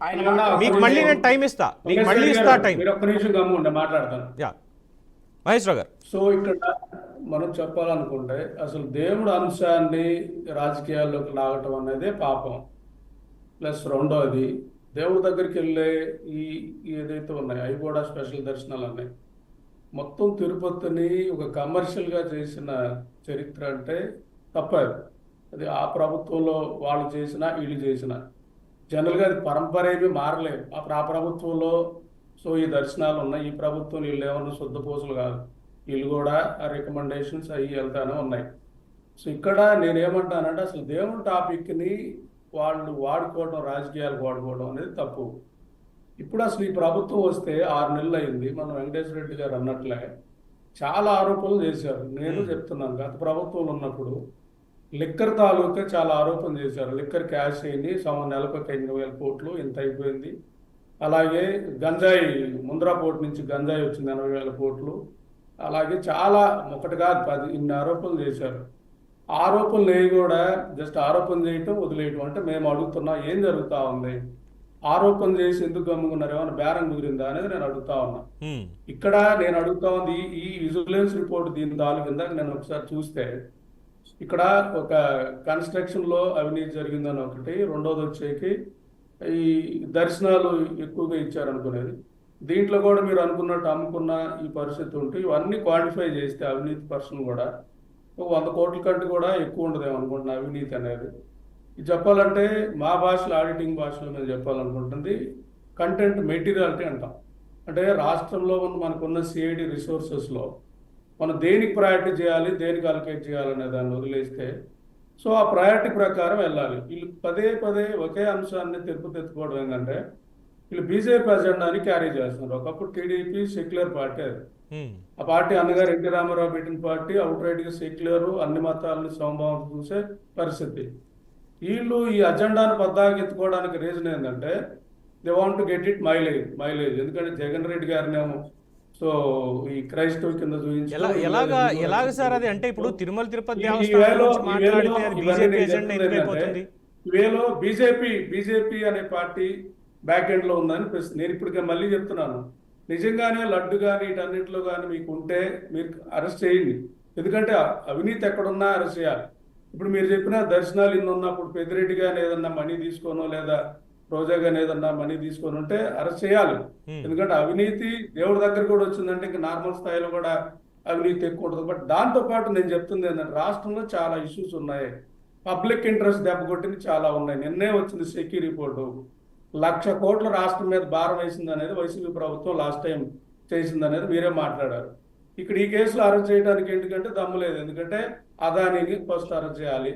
ఆయన మీకు మళ్ళీ నేను టైం ఇస్తా, మీకు మళ్ళీ ఇస్తా టైం. మీరు ఒక్క నిమిషం గమ్ముండే మాట్లాడతాను. యా మహేశ్వరరావు గారు. సో ఇక్కడ మనం చెప్పాలనుకుంటే అసలు దేవుడు అంశాన్ని రాజకీయాల్లోకి లాగటం అనేది పాపం. ప్లస్ రెండోది దేవుడి దగ్గరికి వెళ్ళే ఈ ఏదైతే ఉన్నాయో అవి కూడా స్పెషల్ దర్శనాలు అన్నాయి. మొత్తం తిరుపతిని ఒక కమర్షియల్గా చేసిన చరిత్ర అంటే తప్పదు. అది ఆ ప్రభుత్వంలో వాళ్ళు చేసినా వీళ్ళు చేసినా జనరల్గా అది పరంపర ఏమీ మారలేదు. ఆ ప్రభుత్వంలో సో ఈ దర్శనాలు ఉన్నాయి, ఈ ప్రభుత్వం వీళ్ళు ఏమన్నా శుద్ధ పూసలు కాదు, వీళ్ళు కూడా ఆ రికమెండేషన్స్ అవి వెళ్తానే ఉన్నాయి. సో ఇక్కడ నేనేమంటానంటే అసలు దేవుని టాపిక్ని వాళ్ళు వాడుకోవడం, రాజకీయాలు వాడుకోవడం అనేది తప్పు. ఇప్పుడు అసలు ఈ ప్రభుత్వం వస్తే 6 నెలలు అయింది. మన వెంకటేశ్వర రెడ్డి గారు అన్నట్లే చాలా ఆరోపణలు చేశారు. నేను చెప్తున్నాను, గత ప్రభుత్వంలో ఉన్నప్పుడు లిక్కర్ తాలూకా చాలా ఆరోపణలు చేశారు. లిక్కర్ క్యాష్ అయింది, నెలకు 5,000 కోట్లు ఇంత అయిపోయింది. అలాగే గంజాయి ముంద్రా పోర్టు నుంచి గంజాయి వచ్చింది 80,000 కోట్లు. అలాగే చాలా ఒకటి కాదు 10 ఇన్ని ఆరోపణలు చేశారు. ఆరోపణలు ఏవి కూడా జస్ట్ ఆరోపణ చేయటం వదిలేయటం. అంటే మేము అడుగుతున్నా ఏం జరుగుతూ ఉంది, ఆరోపణ చేసి ఎందుకు గమ్ముకున్నారు, ఏమైనా బేరం కుదిరిందా అనేది నేను అడుగుతా ఉన్నా. ఇక్కడ నేను అడుగుతా ఉంది ఈ విజిలెన్స్ రిపోర్ట్ దీని కింద నేను ఒకసారి చూస్తే ఇక్కడ ఒక కన్స్ట్రక్షన్ లో అవినీతి జరిగిందని ఒకటి, రెండోది వచ్చేకి ఈ దర్శనాలు ఎక్కువగా ఇచ్చారనుకునేది. దీంట్లో కూడా మీరు అనుకున్నట్టు అమ్ముకున్న ఈ పరిస్థితి ఉంటే ఇవన్నీ క్వాంటిఫై చేస్తే అవినీతి పర్సన్ కూడా 100 కోట్ల కంటే కూడా ఎక్కువ ఉండదేమో అనుకుంటున్నా అవినీతి అనేది. ఇది చెప్పాలంటే మా భాషలో ఆడిటింగ్ భాషలో మేము చెప్పాలనుకుంటుంది కంటెంట్ మెటీరియాలిటీ అంటాం. అంటే రాష్ట్రంలో మనకున్న సిఐడి రిసోర్సెస్లో మనం దేనికి ప్రయారిటీ చేయాలి, దేనికి అలొకేట్ చేయాలనే దాన్ని వదిలేస్తే సో ఆ ప్రయారిటీ ప్రకారం వెళ్ళాలి. వీళ్ళు పదే ఒకే అంశాన్ని తెచ్చుకోవడం ఏంటంటే వీళ్ళు బీజేపీ అజెండాని క్యారీ చేస్తున్నారు. ఒకప్పుడు టీడీపీ సెక్యులర్ పార్టీ, అది ఆ పార్టీ అన్నగారు ఎన్టీ రామారావు పెట్టిన పార్టీ, అవుట్ రైట్ గా సెక్యులర్, అన్ని మతాలను సమభావం చూసే పరిస్థితి. వీళ్ళు ఈ అజెండాను పద్దాకి ఎత్తుకోవడానికి రీజన్ ఏంటంటే they want to get it mileage. ఎందుకంటే జగన్ రెడ్డి గారినేమో సో ఈ క్రైస్తవ కింద చూపించి ఎలాగ సార్ అది అంటే ఇప్పుడు తిరుమల తిరుపతి ఇవేలో బీజేపీ అనే పార్టీ బ్యాక్ ఎండ్ లో ఉందని నేను ఇప్పటికే మళ్ళీ చెప్తున్నాను. నిజంగానే లడ్డు కానీ వీటన్నిటిలో కానీ మీకు ఉంటే మీరు అరెస్ట్ చేయండి. ఎందుకంటే అవినీతి ఎక్కడున్నా అరెస్ట్ చేయాలి. ఇప్పుడు మీరు చెప్పిన దర్శనాలు ఇన్ని ఉన్నప్పుడు పెద్దిరెడ్డి గాని ఏదన్నా మనీ తీసుకోనో లేదా రోజా గాని ఏదన్నా మనీ తీసుకొని ఉంటే అరెస్ట్ చేయాలి. ఎందుకంటే అవినీతి దేవుడి దగ్గర కూడా వచ్చిందంటే ఇంకా నార్మల్ స్థాయిలో కూడా అవినీతి ఎక్కువ ఉంటుంది. బట్ దాంతో పాటు నేను చెప్తుంది ఏంటంటే రాష్ట్రంలో చాలా ఇష్యూస్ ఉన్నాయి, పబ్లిక్ ఇంట్రెస్ట్ దెబ్బకొట్టింది చాలా ఉన్నాయి. నిన్నే వచ్చింది సెక్యూ రిపోర్టు, 1,00,000 కోట్ల రాష్ట్రం మీద భారం వేసింది అనేది వైసీపీ ప్రభుత్వం లాస్ట్ టైం చేసింది అనేది మీరే మాట్లాడారు. ఇక్కడ ఈ కేసులో అరెస్ట్ చేయడానికి ఎందుకంటే దమ్ము లేదు. ఎందుకంటే అదానీని ఫస్ట్ అరెస్ట్ చేయాలి,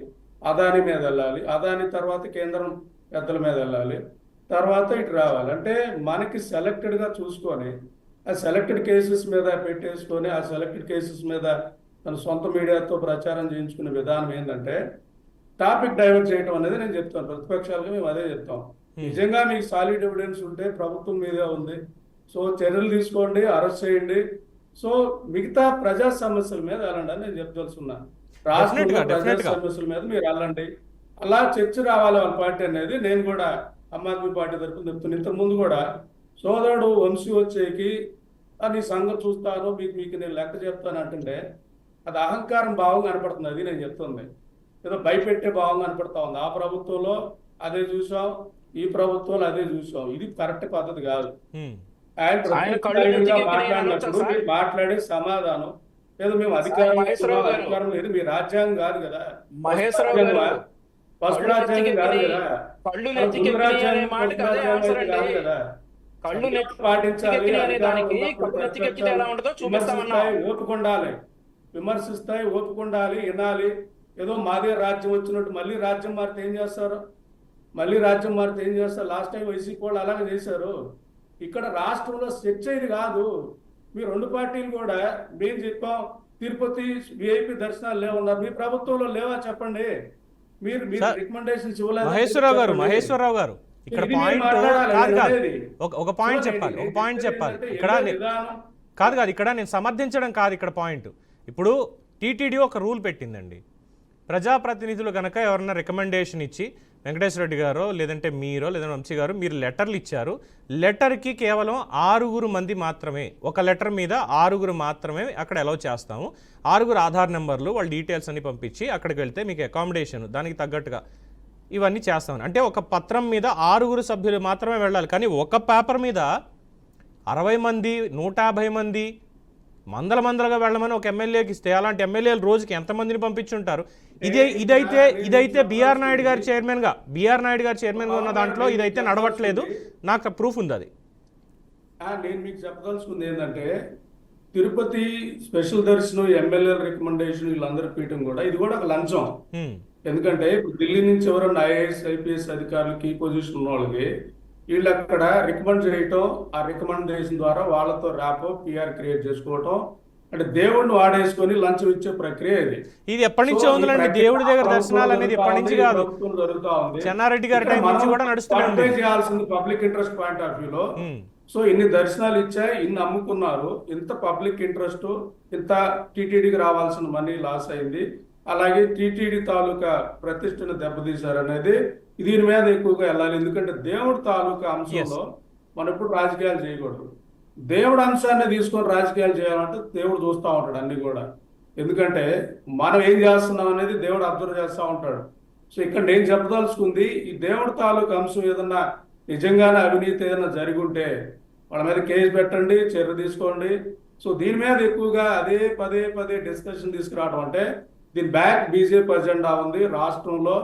అదానీ మీద వెళ్ళాలి, అదానీ తర్వాత కేంద్రం పెద్దల మీద వెళ్ళాలి, తర్వాత ఇటు రావాలి. అంటే మనకి సెలెక్టెడ్గా చూసుకొని ఆ సెలెక్టెడ్ కేసెస్ మీద పెట్టేసుకొని ఆ సెలెక్టెడ్ కేసెస్ మీద తన సొంత మీడియాతో ప్రచారం చేయించుకునే విధానం ఏంటంటే టాపిక్ డైవర్ట్ చేయడం అనేది నేను చెప్తాను. ప్రతిపక్షాలుగా మేము అదే చెప్తాం. నిజంగా మీకు సాలిడ్ ఎవిడెన్స్ ఉంటే ప్రభుత్వం మీదే ఉంది, సో చర్యలు తీసుకోండి, అరెస్ట్ చేయండి. సో మిగతా ప్రజా సమస్యల మీద వెళ్ళండి అని నేను చెప్పదలుచున్నా. రాష్ట్రంలో ప్రజా సమస్యల మీద మీరు వెళ్ళండి, అలా చర్చ రావాలి వాళ్ళ పార్టీ అనేది నేను కూడా ఆమ్ ఆద్మీ పార్టీ తరఫున చెప్తున్నాను. ఇంతకుముందు కూడా సోదరుడు వంశీ వచ్చేకి నీ సంగతి చూస్తాను మీకు నేను లెక్క చెప్తాను అంటుంటే అది అహంకారం భావం కనపడుతుంది. అది నేను చెప్తుంది ఏదో భయపెట్టే భావం కనపడతా ఉంది. ఆ ప్రభుత్వంలో అదే చూసాం, ఈ ప్రభుత్వంలో అదే చూసాం. ఇది కరెక్ట్ పద్ధతి కాదు. మాట్లాడినప్పుడు మాట్లాడే సమాధానం ఏదో మేము అధికారం లేదు, మీ రాజ్యాంగం కాదు కదా, ఫస్ట్ రాజ్యాంగం కాదు కదా, పాటించాలి, ఓపుకుండాలి, విమర్శిస్తాయి, ఓపుకుండాలి, వినాలి. ఏదో మాదే రాజ్యం వచ్చినట్టు మళ్ళీ రాజ్యం మారితే ఏం చేస్తారు, లాస్ట్ టైం వైసీపీ వాళ్ళు అలాగే చేశారు. ఇక్కడ రాష్ట్రంలో చర్చ ఇది కాదు. మీ 2 పార్టీలు కూడా మేము చెప్పాం తిరుపతి విఐపి దర్శనాలు లేవన్నారు, మీ ప్రభుత్వంలో లేవా చెప్పండి. మీరు రికమెండేషన్స్ ఇవ్వలేదు. మహేశ్వరరావు గారు ఇక్కడ ఇది నేను పాయింట్ మాట్లాడాలి, కాదు నేను కాదు అనేది. ఒక పాయింట్ సో చెప్పాలి, నేను ఒక పాయింట్ చెప్పేది చెప్పాలి. ఏంటంటే ఇక్కడ ఎన్నో విధానం. కాదు ఇక్కడ నేను సమర్థించడం కాదు ఇక్కడ పాయింట్. ఇప్పుడు టీటీడీ ఒక రూల్ పెట్టిందండి, ప్రజాప్రతినిధులు కనుక ఎవరన్నా రికమెండేషన్ ఇచ్చి వెంకటేశ్వర రెడ్డి గారో లేదంటే మీరో లేదంటే వంశీ గారు మీరు లెటర్లు ఇచ్చారు, లెటర్కి కేవలం 6 మంది మాత్రమే, ఒక లెటర్ మీద 6 మాత్రమే అక్కడ అలౌ చేస్తాము. 6 ఆధార్ నెంబర్లు వాళ్ళ డీటెయిల్స్ అన్ని పంపించి అక్కడికి వెళ్తే మీకు అకామిడేషన్ దానికి తగ్గట్టుగా ఇవన్నీ చేస్తామని. అంటే ఒక పత్రం మీద 6 సభ్యులు మాత్రమే వెళ్ళాలి, కానీ ఒక పేపర్ మీద 60 మంది 150 మంది మందలుగా వెళ్ళమని ఒక ఎమ్మెల్యేకి ఇస్తే అలాంటి ఎమ్మెల్యేలు రోజుకి ఎంతమందిని పంపించుంటారు? ఇదైతే బిఆర్ నాయుడు గారి చైర్మన్గా ఉన్న దాంట్లో ఇదైతే నడవట్లేదు, నాకు ప్రూఫ్ ఉంది అది. నేను మీకు చెప్పదలుచుకుంది ఏంటంటే తిరుపతి స్పెషల్ దర్శనం ఎమ్మెల్యేల రికమెండేషన్ వీళ్ళందరూ పీయటం కూడా ఇది కూడా ఒక లంచం. ఎందుకంటే ఇప్పుడు ఢిల్లీ నుంచి ఎవరైనా ఐఏఎస్ ఐపీఎస్ అధికారులు కీ పొజిషన్ ఉన్న వాళ్ళకి వీళ్ళు అక్కడ రికమెండ్ చేయటం, ఆ రికమెండేషన్ ద్వారా వాళ్ళతో ర్యాపో పిఆర్ క్రియేట్ చేసుకోవటం, అంటే దేవుడిని వాడేసుకొని లంచం ఇచ్చే ప్రక్రియ ఇది ఎప్పటి నుంచో ఉందండి. దేవుడి దగ్గర దర్శనాలు అనేది ఎప్పటి నుంచి కాదు, జరుగుతూ ఉంది. చెన్నారెడ్డి గారి టైం నుంచి కూడా నడుస్తుంది. చేయాల్సింది పబ్లిక్ ఇంట్రెస్ట్ పాయింట్ ఆఫ్ వ్యూలో. సో ఇన్ని దర్శనాలు ఇచ్చాయి, ఇన్ని అమ్ముకున్నారు, ఇంత పబ్లిక్ ఇంట్రెస్ట్, ఇంత టీటీడీకి రావాల్సిన మనీ లాస్ అయింది, అలాగే టీటీడీ తాలూకా ప్రతిష్టను దెబ్బతీశారు అనేది దీని మీద ఎక్కువగా వెళ్ళాలి. ఎందుకంటే దేవుడి తాలూకా అంశంలో మనం ఎప్పుడు రాజకీయాలు చేయకూడదు. దేవుడు అంశాన్ని తీసుకొని రాజకీయాలు చేయాలంటే దేవుడు చూస్తూ ఉంటాడు అన్ని కూడా. ఎందుకంటే మనం ఏం చేస్తున్నాం అనేది దేవుడు అబ్జర్వ్ చేస్తూ ఉంటాడు. సో ఇక్కడ నేను చెప్పదలుచుకుంది ఈ దేవుడి తాలూకా అంశం ఏదన్నా నిజంగానే అవినీతి ఏదైనా జరిగి ఉంటే వాళ్ళ మీద కేసు పెట్టండి, చర్య తీసుకోండి. సో దీని మీద ఎక్కువగా పదే డిస్కషన్ తీసుకురావడం అంటే దీని బ్యాక్ బీజేపీ అజెండా ఉంది, రాష్ట్రంలో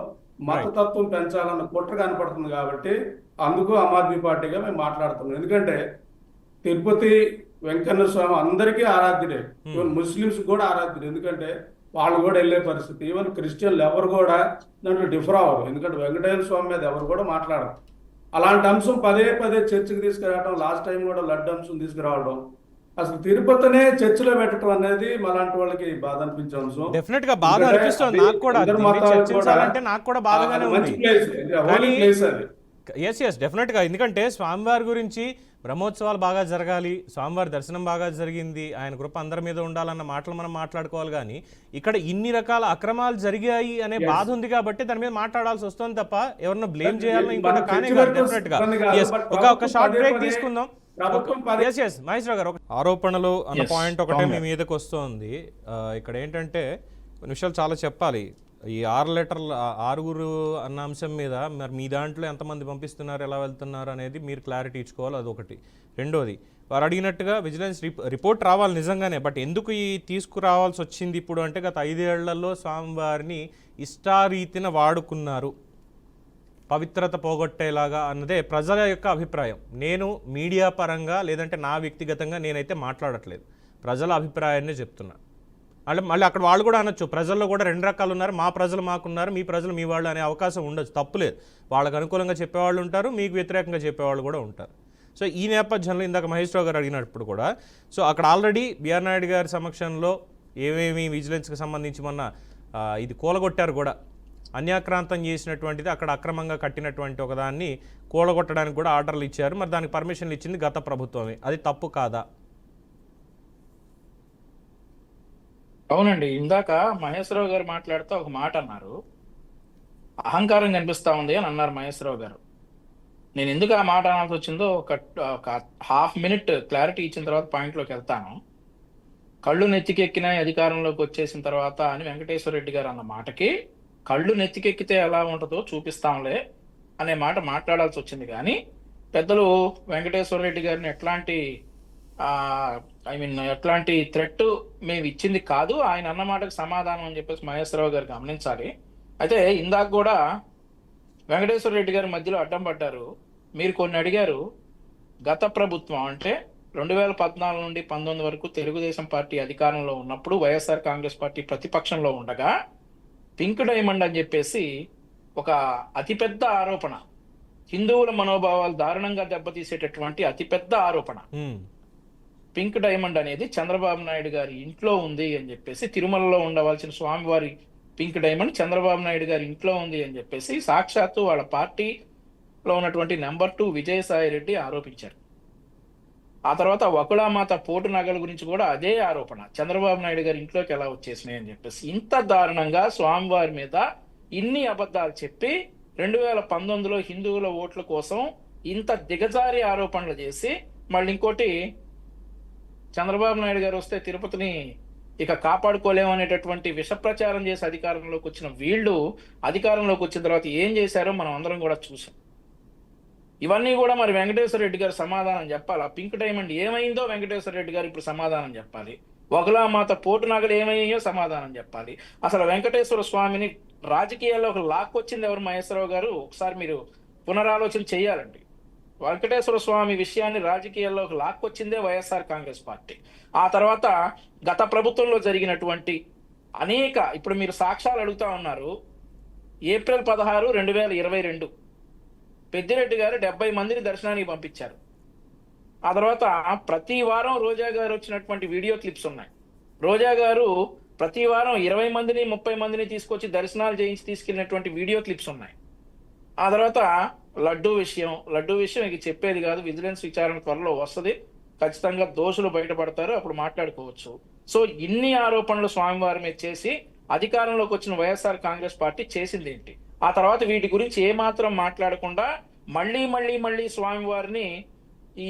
మతతత్వం పెంచాలన్న కుట్ర కనపడుతుంది. కాబట్టి అందుకు ఆమ్ ఆద్మీ పార్టీగా మేము మాట్లాడుతున్నాం. ఎందుకంటే తిరుపతి వెంకన్న స్వామి అందరికీ ఆరాధ్యుడే, ఈవెన్ ముస్లిమ్స్ కూడా ఆరాధ్యుడు. ఎందుకంటే వాళ్ళు కూడా వెళ్ళే పరిస్థితి, ఈవెన్ క్రిస్టియన్లు ఎవరు కూడా దాంట్లో డిఫర్ అవ్వరు. ఎందుకంటే వెంకటేశ్వర స్వామి మీద ఎవరు కూడా మాట్లాడరు. అలాంటి అంశం పదే చర్చకు తీసుకురావడం, లాస్ట్ టైం కూడా లడ్డు అంశం తీసుకురావడం, అసలు తిరుపతినే చర్చలో పెట్టడం అనేది మాలాంటి వాళ్ళకి బాధ అనిపించే అంశం. డెఫినెట్ గా బాధ అనిపిస్తుంది నాకు కూడా, చర్చించాలంటే నాకు కూడా బాధగానే ఉంది. ఎస్ డెఫినెట్ గా, ఎందుకంటే స్వామివారి గురించి బ్రహ్మోత్సవాలు బాగా జరగాలి, స్వామివారి దర్శనం బాగా జరిగింది, ఆయన కృప అందరి మీద ఉండాలన్న మాటలు మనం మాట్లాడుకోవాలి. కానీ ఇక్కడ ఇన్ని రకాల అక్రమాలు జరిగాయి అనే బాధ ఉంది కాబట్టి దాని మీద మాట్లాడాల్సి వస్తుంది తప్ప ఎవరన్నా బ్లేమ్ చేయాలని ఇంకోటి కానీ డెఫినెట్ గా. ఒక షార్ట్ బ్రేక్ తీసుకుందాం. మహేశ్వరరావు గారు, ఆరోపణలు అన్న పాయింట్ ఒకటే మీ మీదకి వస్తుంది. ఇక్కడ ఏంటంటే కొన్ని విషయాలు చాలా చెప్పాలి. ఈ 6 లెటర్లు 6 అన్న అంశం మీద మరి మీ దాంట్లో ఎంతమంది పంపిస్తున్నారు, ఎలా వెళ్తున్నారు అనేది మీరు క్లారిటీ ఇచ్చుకోవాలి, అదొకటి. రెండోది, వారు అడిగినట్టుగా విజిలెన్స్ రిపోర్ట్ రావాలి నిజంగానే, బట్ ఎందుకు ఈ తీసుకురావాల్సి వచ్చింది ఇప్పుడు అంటే గత 5 ఏళ్లలో స్వామివారిని ఇష్టారీతిన వాడుకున్నారు, పవిత్రత పోగొట్టేలాగా అన్నదే ప్రజల యొక్క అభిప్రాయం. నేను మీడియా పరంగా లేదంటే నా వ్యక్తిగతంగా నేనైతే మాట్లాడట్లేదు, ప్రజల అభిప్రాయాన్ని చెప్తున్నా. అంటే మళ్ళీ అక్కడ వాళ్ళు కూడా అనొచ్చు, ప్రజల్లో కూడా 2 రకాలు ఉన్నారు, మా ప్రజలు మాకున్నారు, మీ ప్రజలు మీ వాళ్ళు అనే అవకాశం ఉండొచ్చు, తప్పులేదు. వాళ్ళకు అనుకూలంగా చెప్పేవాళ్ళు ఉంటారు, మీకు వ్యతిరేకంగా చెప్పేవాళ్ళు కూడా ఉంటారు. సో ఈ నేపథ్యంలో ఇందాక మహేశ్వరరావు గారు అడిగినప్పుడు కూడా, సో అక్కడ ఆల్రెడీ బిఆర్ నాయుడు గారి సమక్షంలో ఏమేమి విజిలెన్స్కి సంబంధించి మొన్న ఇది కూలగొట్టారు కూడా, అన్యాక్రాంతం చేసినటువంటిది అక్కడ అక్రమంగా కట్టినటువంటి ఒకదాన్ని కూలగొట్టడానికి కూడా ఆర్డర్లు ఇచ్చారు. మరి దానికి పర్మిషన్లు ఇచ్చింది గత ప్రభుత్వమే, అది తప్పు కాదా? అవునండి, ఇందాక మహేశ్వరరావు గారు మాట్లాడుతూ ఒక మాట అన్నారు, అహంకారం కనిపిస్తా ఉంది అని అన్నారు మహేశ్వరరావు గారు. నేను ఎందుకు ఆ మాట అనాల్సి వచ్చిందో ఒక హాఫ్ మినిట్ క్లారిటీ ఇచ్చిన తర్వాత పాయింట్లోకి వెళ్తాను. కళ్ళు నెత్తికెక్కిన అధికారంలోకి వచ్చేసిన తర్వాత అని వెంకటేశ్వర రెడ్డి గారు అన్న మాటకి కళ్ళు నెత్తికెక్కితే ఎలా ఉంటుందో చూపిస్తాంలే అనే మాట మాట్లాడాల్సి వచ్చింది. కానీ పెద్దలు వెంకటేశ్వర రెడ్డి గారిని ఎట్లాంటి థ్రెట్ మేము ఇచ్చింది కాదు, ఆయన అన్న మాటకు సమాధానం అని చెప్పేసి మహేశ్వరరావు గారు గమనించాలి. అయితే ఇందాక కూడా వెంకటేశ్వర రెడ్డి గారి మధ్యలో అడ్డం పడ్డారు. మీరు కొన్ని అడిగారు, గత ప్రభుత్వం అంటే 2014 నుండి 19 వరకు తెలుగుదేశం పార్టీ అధికారంలో ఉన్నప్పుడు వైఎస్ఆర్ కాంగ్రెస్ పార్టీ ప్రతిపక్షంలో ఉండగా పింక్ డైమండ్ అని చెప్పేసి ఒక అతిపెద్ద ఆరోపణ, హిందువుల మనోభావాలు దారుణంగా దెబ్బతీసేటటువంటి అతిపెద్ద ఆరోపణ, పింక్ డైమండ్ అనేది చంద్రబాబు నాయుడు గారి ఇంట్లో ఉంది అని చెప్పేసి, తిరుమలలో ఉండవలసిన స్వామివారి పింక్ డైమండ్ చంద్రబాబు నాయుడు గారి ఇంట్లో ఉంది అని చెప్పేసి సాక్షాత్తు వాళ్ళ పార్టీ లో ఉన్నటువంటి నెంబర్ 2 విజయసాయి రెడ్డి ఆరోపించారు. ఆ తర్వాత వకుళామాత పోటు నగల గురించి కూడా అదే ఆరోపణ, చంద్రబాబు నాయుడు గారి ఇంట్లోకి ఎలా వచ్చేసినాయి అని చెప్పేసి. ఇంత దారుణంగా స్వామివారి మీద ఇన్ని అబద్ధాలు చెప్పి 2019లో హిందువుల ఓట్ల కోసం ఇంత దిగజారి ఆరోపణలు చేసి, మళ్ళీ ఇంకోటి చంద్రబాబు నాయుడు గారు వస్తే తిరుపతిని ఇక కాపాడుకోలేమనేటటువంటి విష ప్రచారం చేసి అధికారంలోకి వచ్చిన వీళ్ళు అధికారంలోకి వచ్చిన తర్వాత ఏం చేశారో మనం అందరం కూడా చూసాం. ఇవన్నీ కూడా మరి వెంకటేశ్వర రెడ్డి గారు సమాధానం చెప్పాలి. ఆ పింక్ డైమండ్ ఏమైందో వెంకటేశ్వర రెడ్డి గారు ఇప్పుడు సమాధానం చెప్పాలి. వకుళామాత పోటు నగలు ఏమయ్యాయో సమాధానం చెప్పాలి. అసలు వెంకటేశ్వర స్వామిని రాజకీయాల్లో ఒక లాక్కొచ్చింది ఎవరు? మహేశ్వరరావు గారు ఒకసారి మీరు పునరాలోచన చేయాలండి. వెంకటేశ్వర స్వామి విషయాన్ని రాజకీయాల్లో ఒక లాక్కొచ్చిందే వైఎస్ఆర్ కాంగ్రెస్ పార్టీ. ఆ తర్వాత గత ప్రభుత్వంలో జరిగినటువంటి అనేక, ఇప్పుడు మీరు సాక్ష్యాలు అడుగుతా ఉన్నారు. ఏప్రిల్ 16, 2022 పెద్దిరెడ్డి గారు 70 మందిని దర్శనానికి పంపించారు. ఆ తర్వాత ప్రతి వారం రోజా గారు వచ్చినటువంటి వీడియో క్లిప్స్ ఉన్నాయి. రోజా గారు ప్రతి వారం 20 మందిని 30 మందిని తీసుకొచ్చి దర్శనాలు చేయించి తీసుకెళ్ళినటువంటి వీడియో క్లిప్స్ ఉన్నాయి. ఆ తర్వాత లడ్డూ విషయం ఇక చెప్పేది కాదు. విజిలెన్స్ విచారణ త్వరలో వస్తుంది. ఖచ్చితంగా దోషులు బయటపడతారు, అప్పుడు మాట్లాడుకోవచ్చు. సో ఇన్ని ఆరోపణలు స్వామివారి మీద చేసి అధికారంలోకి వచ్చిన వైఎస్ఆర్ కాంగ్రెస్ పార్టీ చేసింది ఏంటి? ఆ తర్వాత వీటి గురించి ఏమాత్రం మాట్లాడకుండా మళ్ళీ స్వామివారిని ఈ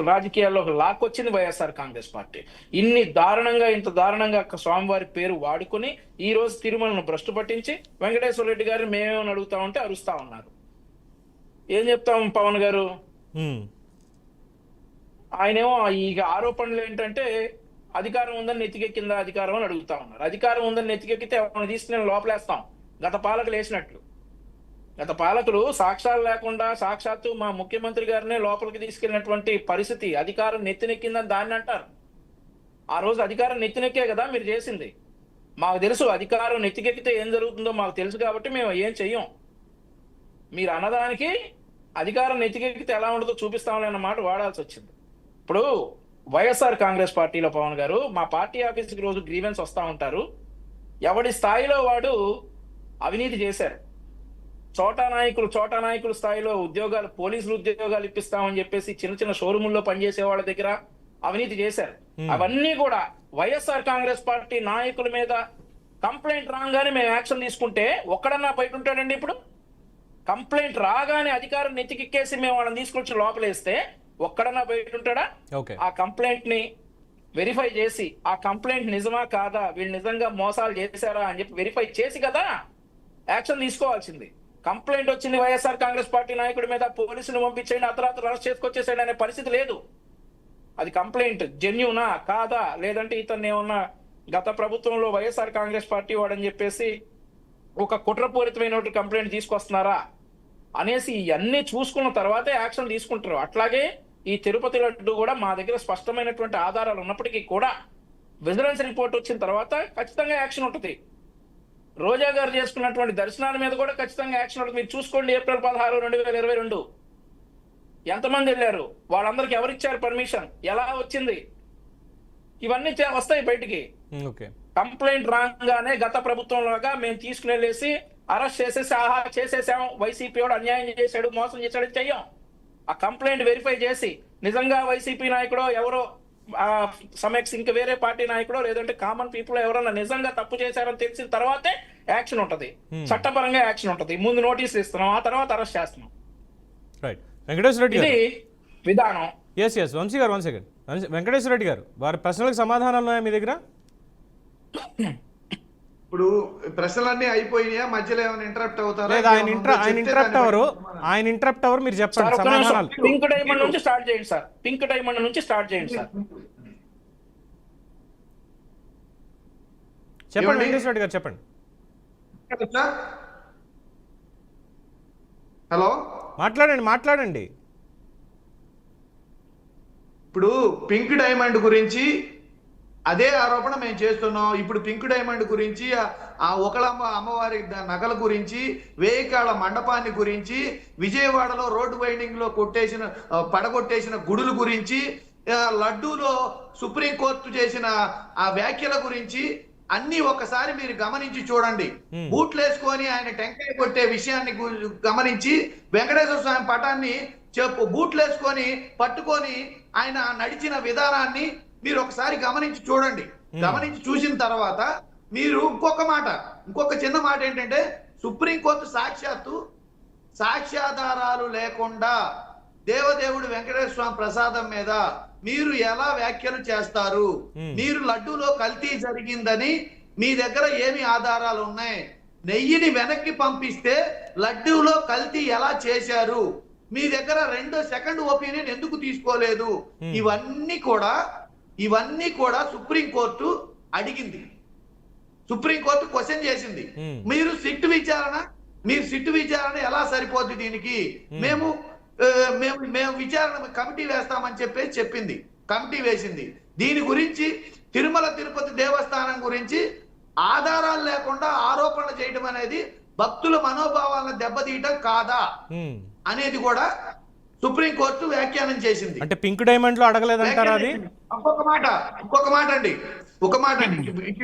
రాజకీయాల్లో లాక్కొచ్చింది వైఎస్ఆర్ కాంగ్రెస్ పార్టీ. ఇంత దారుణంగా స్వామివారి పేరు వాడుకొని ఈ రోజు తిరుమలను భ్రష్టు పట్టించి వెంకటేశ్వర రెడ్డి గారిని మేమేమని అడుగుతా ఉంటే అరుస్తా ఉన్నారు. ఏం చెప్తాం పవన్ గారు? ఆయనేమో ఈ ఆరోపణలు ఏంటంటే అధికారం ఉందని నెత్తికెక్కిందా అధికారం అని అడుగుతా ఉన్నారు. అధికారం ఉందని నెత్తికెక్కితే ఎవరిని తీసుకుని లోపలేస్తాం, గత పాలకులు వేసినట్లు. గత పాలకులు సాక్ష్యాలు లేకుండా సాక్షాత్తు మా ముఖ్యమంత్రి గారినే లోపలికి తీసుకెళ్ళినటువంటి పరిస్థితి. అధికారం నెత్తినెక్కిందని దాన్ని అంటారు. ఆ రోజు అధికారం నెత్తినెక్కే కదా మీరు చేసింది. మాకు తెలుసు అధికారం నెత్తికెక్కితే ఏం జరుగుతుందో మాకు తెలుసు కాబట్టి మేము ఏం చెయ్యం. మీరు అన్నదానికి అధికారం నెత్తికెక్కితే ఎలా ఉండదో చూపిస్తామని అన్న మాట వాడాల్సి వచ్చింది. ఇప్పుడు వైఎస్ఆర్ కాంగ్రెస్ పార్టీలో పవన్ గారు మా పార్టీ ఆఫీస్కి రోజు గ్రీవెన్స్ వస్తూ ఉంటారు. ఎవడి స్థాయిలో వాడు అవినీతి చేశారు. చోటా నాయకులు స్థాయిలో ఉద్యోగాలు, పోలీసులు ఉద్యోగాలు ఇప్పిస్తామని చెప్పేసి చిన్న షోరూముల్లో పనిచేసే వాళ్ళ దగ్గర అవినీతి చేశారు. అవన్నీ కూడా వైఎస్ఆర్ కాంగ్రెస్ పార్టీ నాయకుల మీద కంప్లైంట్ రాగానే మేము యాక్షన్ తీసుకుంటే ఒక్కడన్నా బయట ఉంటాడండి? ఇప్పుడు కంప్లైంట్ రాగానే అధికారం నెత్తికెక్కేసి మేము వాళ్ళని తీసుకొచ్చి లోపలేస్తే ఒక్కడన్నా బయట ఉంటాడా? ఆ కంప్లైంట్ ని వెరిఫై చేసి ఆ కంప్లైంట్ నిజమా కాదా, వీళ్ళు నిజంగా మోసాలు చేశారా అని చెప్పి వెరిఫై చేసి కదా యాక్షన్ తీసుకోవాల్సింది. కంప్లైంట్ వచ్చింది వైఎస్ఆర్ కాంగ్రెస్ పార్టీ నాయకుడి మీద, పోలీసులు పంపించేయండి, అతను అరెస్ట్ చేసుకొచ్చేసేయండి అనే పరిస్థితి లేదు. అది కంప్లైంట్ జెన్యూనా కాదా, లేదంటే ఇతన్ని ఏమన్నా గత ప్రభుత్వంలో వైఎస్ఆర్ కాంగ్రెస్ పార్టీ వాడని చెప్పేసి ఒక కుట్రపూరితమైన కంప్లైంట్ తీసుకొస్తున్నారా అనేసి ఇవన్నీ చూసుకున్న తర్వాతే యాక్షన్ తీసుకుంటారు. అట్లాగే ఈ తిరుపతి లడ్డు కూడా మా దగ్గర స్పష్టమైనటువంటి ఆధారాలు ఉన్నప్పటికీ కూడా విజిలెన్స్ రిపోర్ట్ వచ్చిన తర్వాత ఖచ్చితంగా యాక్షన్ ఉంటుంది. రోజా గారు చేసుకున్నటువంటి దర్శనాల మీద కూడా ఖచ్చితంగా యాక్షన్ ఉంటుంది. మీరు చూసుకోండి, ఏప్రిల్ 16, 2022 ఎంతమంది వెళ్ళారు, వాళ్ళందరికి ఎవరిచ్చారు పర్మిషన్, ఎలా వచ్చింది, ఇవన్నీ వస్తాయి బయటికి. కంప్లైంట్ రాగానే గత ప్రభుత్వంలాగా మేము తీసుకుని వెళ్ళేసి అరెస్ట్ చేసేసి చేసేసాం, వైసీపీ వాడు అన్యాయం చేశాడు, మోసం చేశాడు చెయ్యం. ఆ కంప్లైంట్ వెరిఫై చేసి నిజంగా వైసీపీ నాయకుడో ఎవరో సమెక్స్ ఇంకా వేరే పార్టీ నాయకుడో లేదంటే కామన్ పీపుల్ ఎవరన్నా నిజంగా తప్పు చేశారని తెలిసిన తర్వాతే యాక్షన్ ఉంటది, చట్టపరంగా యాక్షన్ ఉంటది. ముందు నోటీసులు ఇస్తున్నాం, ఆ తర్వాత అరెస్ట్ చేస్తున్నాం. ఇది విధానం. వంశీ గారు, 1 సెకండ్. వెంకటేశ్వర రెడ్డి గారు, వారి ప్రశ్నలకు సమాధానాలు ఉన్నాయా మీ దగ్గర? ఇప్పుడు ప్రశ్నలన్నీ అయిపోయినాయా? మధ్యలో ఏమైనా ఇంటరప్ట్ అవుతారా? ఆయన ఇంటరప్ట్ అవరు, మీరు చెప్పండి సమాధానాలు. పింక్ డైమండ్ నుంచి స్టార్ట్ చేయండి సార్. పింక్ డైమండ్ నుంచి స్టార్ట్ చేయండి సార్. చెప్పండి వెంకటేశ్వర రెడ్డి గారు, చెప్పండి. హలో, మాట్లాడండి. ఇప్పుడు పింక్ డైమండ్ గురించి అదే ఆరోపణ మేము చేస్తున్నాం. ఇప్పుడు పింక్ డైమండ్ గురించి, ఆ ఒకళమ్మ అమ్మవారి నగల గురించి, వేయికాళ్ళ మండపాన్ని గురించి, విజయవాడలో రోడ్డు వైండింగ్ లో పడగొట్టేసిన గుడుల గురించి, లడ్డూలో సుప్రీంకోర్టు చేసిన ఆ వ్యాఖ్యల గురించి అన్ని ఒకసారి మీరు గమనించి చూడండి. బూట్లు వేసుకొని ఆయన టెంకాయ కొట్టే విషయాన్ని గమనించి వెంకటేశ్వర స్వామి పటాన్ని బూట్లు వేసుకొని పట్టుకొని ఆయన నడిచిన విధానాన్ని మీరు ఒకసారి గమనించి చూడండి. గమనించి చూసిన తర్వాత మీరు ఇంకొక చిన్న మాట ఏంటంటే, సుప్రీంకోర్టు సాక్ష్యాధారాలు లేకుండా దేవదేవుడు వెంకటేశ్వర స్వామి ప్రసాదం మీద మీరు ఎలా వ్యాఖ్యలు చేస్తారు? మీరు లడ్డూలో కల్తీ జరిగిందని మీ దగ్గర ఏమి ఆధారాలు ఉన్నాయి? నెయ్యిని వెనక్కి పంపిస్తే లడ్డూలో కల్తీ ఎలా చేశారు? మీ దగ్గర సెకండ్ ఒపీనియన్ ఎందుకు తీసుకోలేదు? ఇవన్నీ కూడా సుప్రీంకోర్టు అడిగింది. సుప్రీంకోర్టు క్వశ్చన్ చేసింది. మీరు సిట్ విచారణ ఎలా సరిపోద్ది దీనికి? మేము విచారణ కమిటీ వేస్తామని చెప్పింది. కమిటీ వేసింది. దీని గురించి తిరుమల తిరుపతి దేవస్థానం గురించి ఆధారాలు లేకుండా ఆరోపణలు చేయడం అనేది భక్తుల మనోభావాలను దెబ్బతీయటం కాదా అనేది కూడా సుప్రీంకోర్టు వ్యాఖ్యానం చేసింది. అంటే పింక్ డైమండ్ లో అడగలేదంటారా? అది ఇంకొక మాట అండి.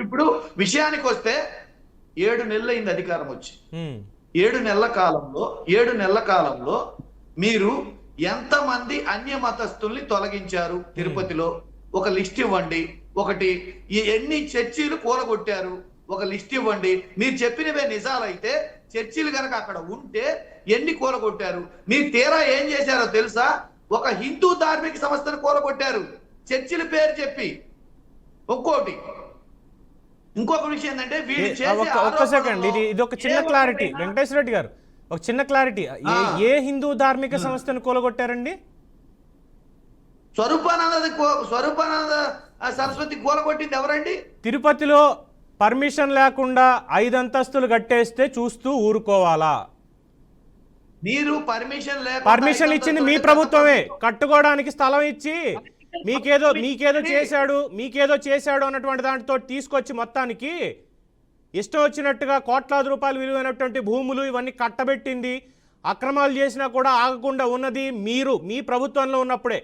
ఇప్పుడు విషయానికి వస్తే 7 నెలలు అయింది అధికారం వచ్చి. 7 నెలల కాలంలో మీరు ఎంతమంది అన్య మతస్థుల్ని తొలగించారు తిరుపతిలో? ఒక లిస్ట్ ఇవ్వండి. ఎన్ని చర్చిలు కూలగొట్టారు? ఒక లిస్ట్ ఇవ్వండి. మీరు చెప్పినవే నిజాలైతే చర్చిలు కనుక అక్కడ ఉంటే ఎన్ని కూలగొట్టారు? మీరు తీరా ఏం చేశారో తెలుసా? ఒక హిందూ ధార్మిక సంస్థను కూలగొట్టారు చర్చిల పేరు చెప్పి. ఇంకొక విషయం ఏంటంటే, ఒక్క సెకండ్, ఇది ఒక చిన్న క్లారిటీ. వెంకటేశ్వర రెడ్డి గారు, ఒక చిన్న క్లారిటీ. ఏ హిందూ ధార్మిక సంస్థను కూలగొట్టారండి? స్వరూపానంద సరస్వతి కూలగొట్టింది ఎవరండి? తిరుపతిలో పర్మిషన్ లేకుండా 5 అంతస్తులు కట్టేస్తే చూస్తూ ఊరుకోవాలా? మీరు పర్మిషన్ ఇచ్చింది మీ ప్రభుత్వమే. కట్టుకోవడానికి స్థలం ఇచ్చి మీకేదో చేశాడు అన్నటువంటి దాంతో తీసుకొచ్చి మొత్తానికి ఇష్టం వచ్చినట్టుగా కోట్లాది రూపాయలు విలువైనటువంటి భూములు ఇవన్నీ కట్టబెట్టింది. అక్రమాలు చేసినా కూడా ఆగకుండా ఉన్నది మీ ప్రభుత్వంలో ఉన్నప్పుడే.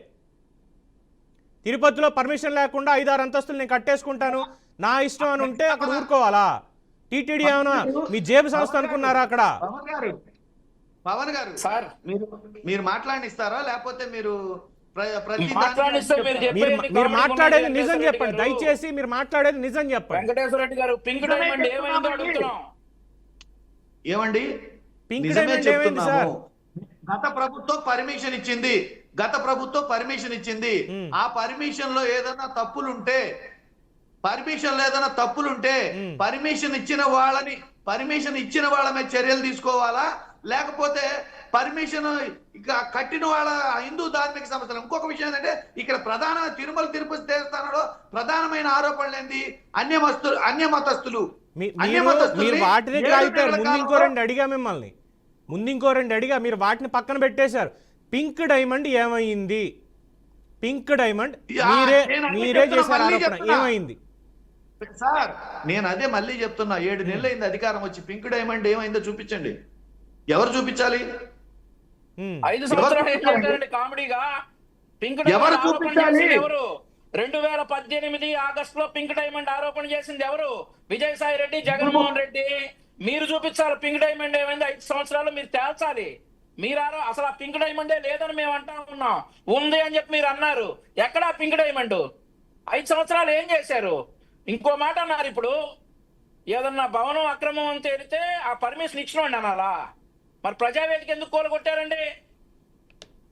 తిరుపతిలో పర్మిషన్ లేకుండా 5-6 అంతస్తులు నేను కట్టేసుకుంటాను నా ఇష్టం అని ఉంటే అక్కడ ఊరుకోవాలా? టీటీడీ ఏమైనా మీ జేబు సంస్థ అనుకున్నారా అక్కడ? పవన్ గారు సార్, మీరు మాట్లాడిస్తారా లేకపోతే మీరు మీరు మాట్లాడేది నిజం చెప్పండి. దయచేసి మీరు మాట్లాడేది నిజం చెప్పండి. వెంకటేశ్వర రెడ్డి గారు, పింక్ డైమండ్ ఏమైందో అడుగుతున్నాం. ఏమండి పింక్ డైమండ్ ఏమైంది సార్? గత ప్రభుత్వం పర్మిషన్ ఇచ్చింది. ఆ పర్మిషన్ లో ఏదైనా తప్పులుంటే పర్మిషన్ ఇచ్చిన వాళ్ళ మీద చర్యలు తీసుకోవాలా? లేకపోతే పర్మిషన్ కట్టిన వాళ్ళ హిందూ ధార్మిక సంస్థలు? ఇంకొక విషయం ఏంటంటే, ఇక్కడ తిరుమల తిరుపతి దేవస్థానంలో ప్రధానమైన ఆరోపణలు ఏంటి? అన్య మతస్థులు. మీరు వాటిని ముందు ఇంకో రెండు అడిగా మీరు వాటిని పక్కన పెట్టేశారు. పింక్ డైమండ్ ఏమైంది? పింక్ డైమండ్ మీరే చేశారు ఆరోపణ, ఏమైంది సార్? నేను అదే మళ్ళీ చెప్తున్నా. 7 నెలలు అయింది అధికారం వచ్చి. పింక్ డైమండ్ ఏమైందో చూపించండి. ఎవరు చూపించాలి? 5 సంవత్సరాలు కామెడీగా పింక్ డైమండ్ ఎవరు? 2018 ఆగస్టులో పింక్ డైమండ్ ఆరోపణ చేసింది ఎవరు? విజయసాయి రెడ్డి, జగన్మోహన్ రెడ్డి. మీరు చూపించాలి పింక్ డైమండ్ ఏమైంది. 5 సంవత్సరాలు మీరు తేల్చాలి. అసలు ఆ పింక్ డైమండే లేదని మేము అంటా ఉన్నాం. ఉంది అని చెప్పి మీరు అన్నారు. ఎక్కడా పింక్ డైమండ్? 5 సంవత్సరాలు ఏం చేశారు? ఇంకో మాట అన్నారు. ఇప్పుడు ఏదన్నా భవనం అక్రమం అని తేలితే ఆ పర్మిషన్ ఇచ్చినోండి అనాలా? మరి ప్రజావేదిక ఎందుకు కూలగొట్టారండి?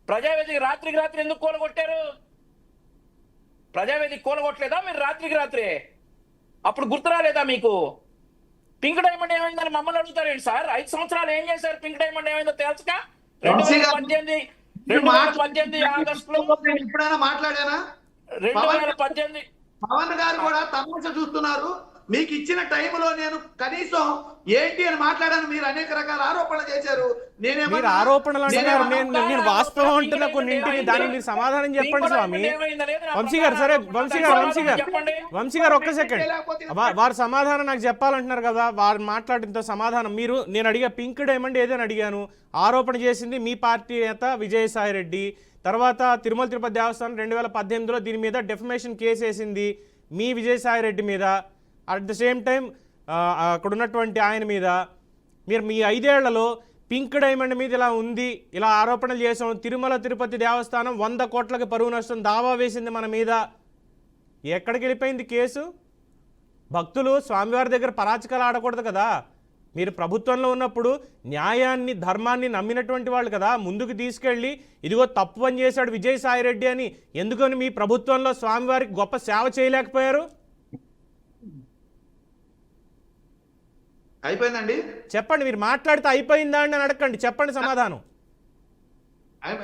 ప్రజావేదిక రాత్రికి రాత్రి ఎందుకు కూలగొట్టారు? ప్రజావేదిక కూలగొట్టలేదా మీరు రాత్రికి రాత్రే? అప్పుడు గుర్తు రాలేదా మీకు? పింక్ డైమండ్ ఏమైందని మమ్మల్ని అడుగుతారేంటి సార్? 5 సంవత్సరాలు ఏం చేశారు? పింక్ డైమండ్ ఏమైందో తెలుసుగా. 2018 ఆగస్టులో ఎప్పుడైనా మాట్లాడానా? 2018 పవన్ గారు కూడా తమాషా చూస్తున్నారు. మీకు ఇచ్చిన టైంలో నేను కనీసం ఏంటి అని మాట్లాడాను. మీరు అనేక రకాల ఆరోపణలు చేశారు. మీరు ఆరోపణలు అంటున్నారు, నేను వాస్తవం అంటున్నా కొన్నింటిని. దానికి మీరు సమాధానం చెప్పండి స్వామి. వంశీ గారు ఒక్క సెకండ్. వారు సమాధానం నాకు చెప్పాలంటున్నారు కదా, వారు మాట్లాడిన సమాధానం. నేను అడిగా పింక్ డైమండ్ ఏదని అడిగాను. ఆరోపణ చేసింది మీ పార్టీ నేత విజయసాయి రెడ్డి. తర్వాత తిరుమల తిరుపతి దేవస్థానం 2018లో దీని మీద డెఫమేషన్ కేసు వేసింది మీ విజయసాయి రెడ్డి మీద. అట్ ద సేమ్ టైం అక్కడ ఉన్నటువంటి ఆయన మీద మీరు మీ 5 ఏళ్లలో పింక్ డైమండ్ మీద ఇలా ఉంది, ఇలా ఆరోపణలు చేసాం, తిరుమల తిరుపతి దేవస్థానం 100 కోట్లకి పరువు నష్టం దావా వేసింది మన మీద, ఎక్కడికి వెళ్ళిపోయింది కేసు? భక్తులు స్వామివారి దగ్గర పరాచకాలు ఆడకూడదు కదా. మీరు ప్రభుత్వంలో ఉన్నప్పుడు న్యాయాన్ని ధర్మాన్ని నమ్మినటువంటి వాళ్ళు కదా, ముందుకు తీసుకెళ్ళి ఇదిగో తప్పు పని చేశాడు విజయసాయి రెడ్డి అని ఎందుకని మీ ప్రభుత్వంలో స్వామివారికి గొప్ప సేవ చేయలేకపోయారు? అయిపోయిందండి. చెప్పండి, మీరు మాట్లాడితే అయిపోయిందా అని అడగండి, చెప్పండి సమాధానం.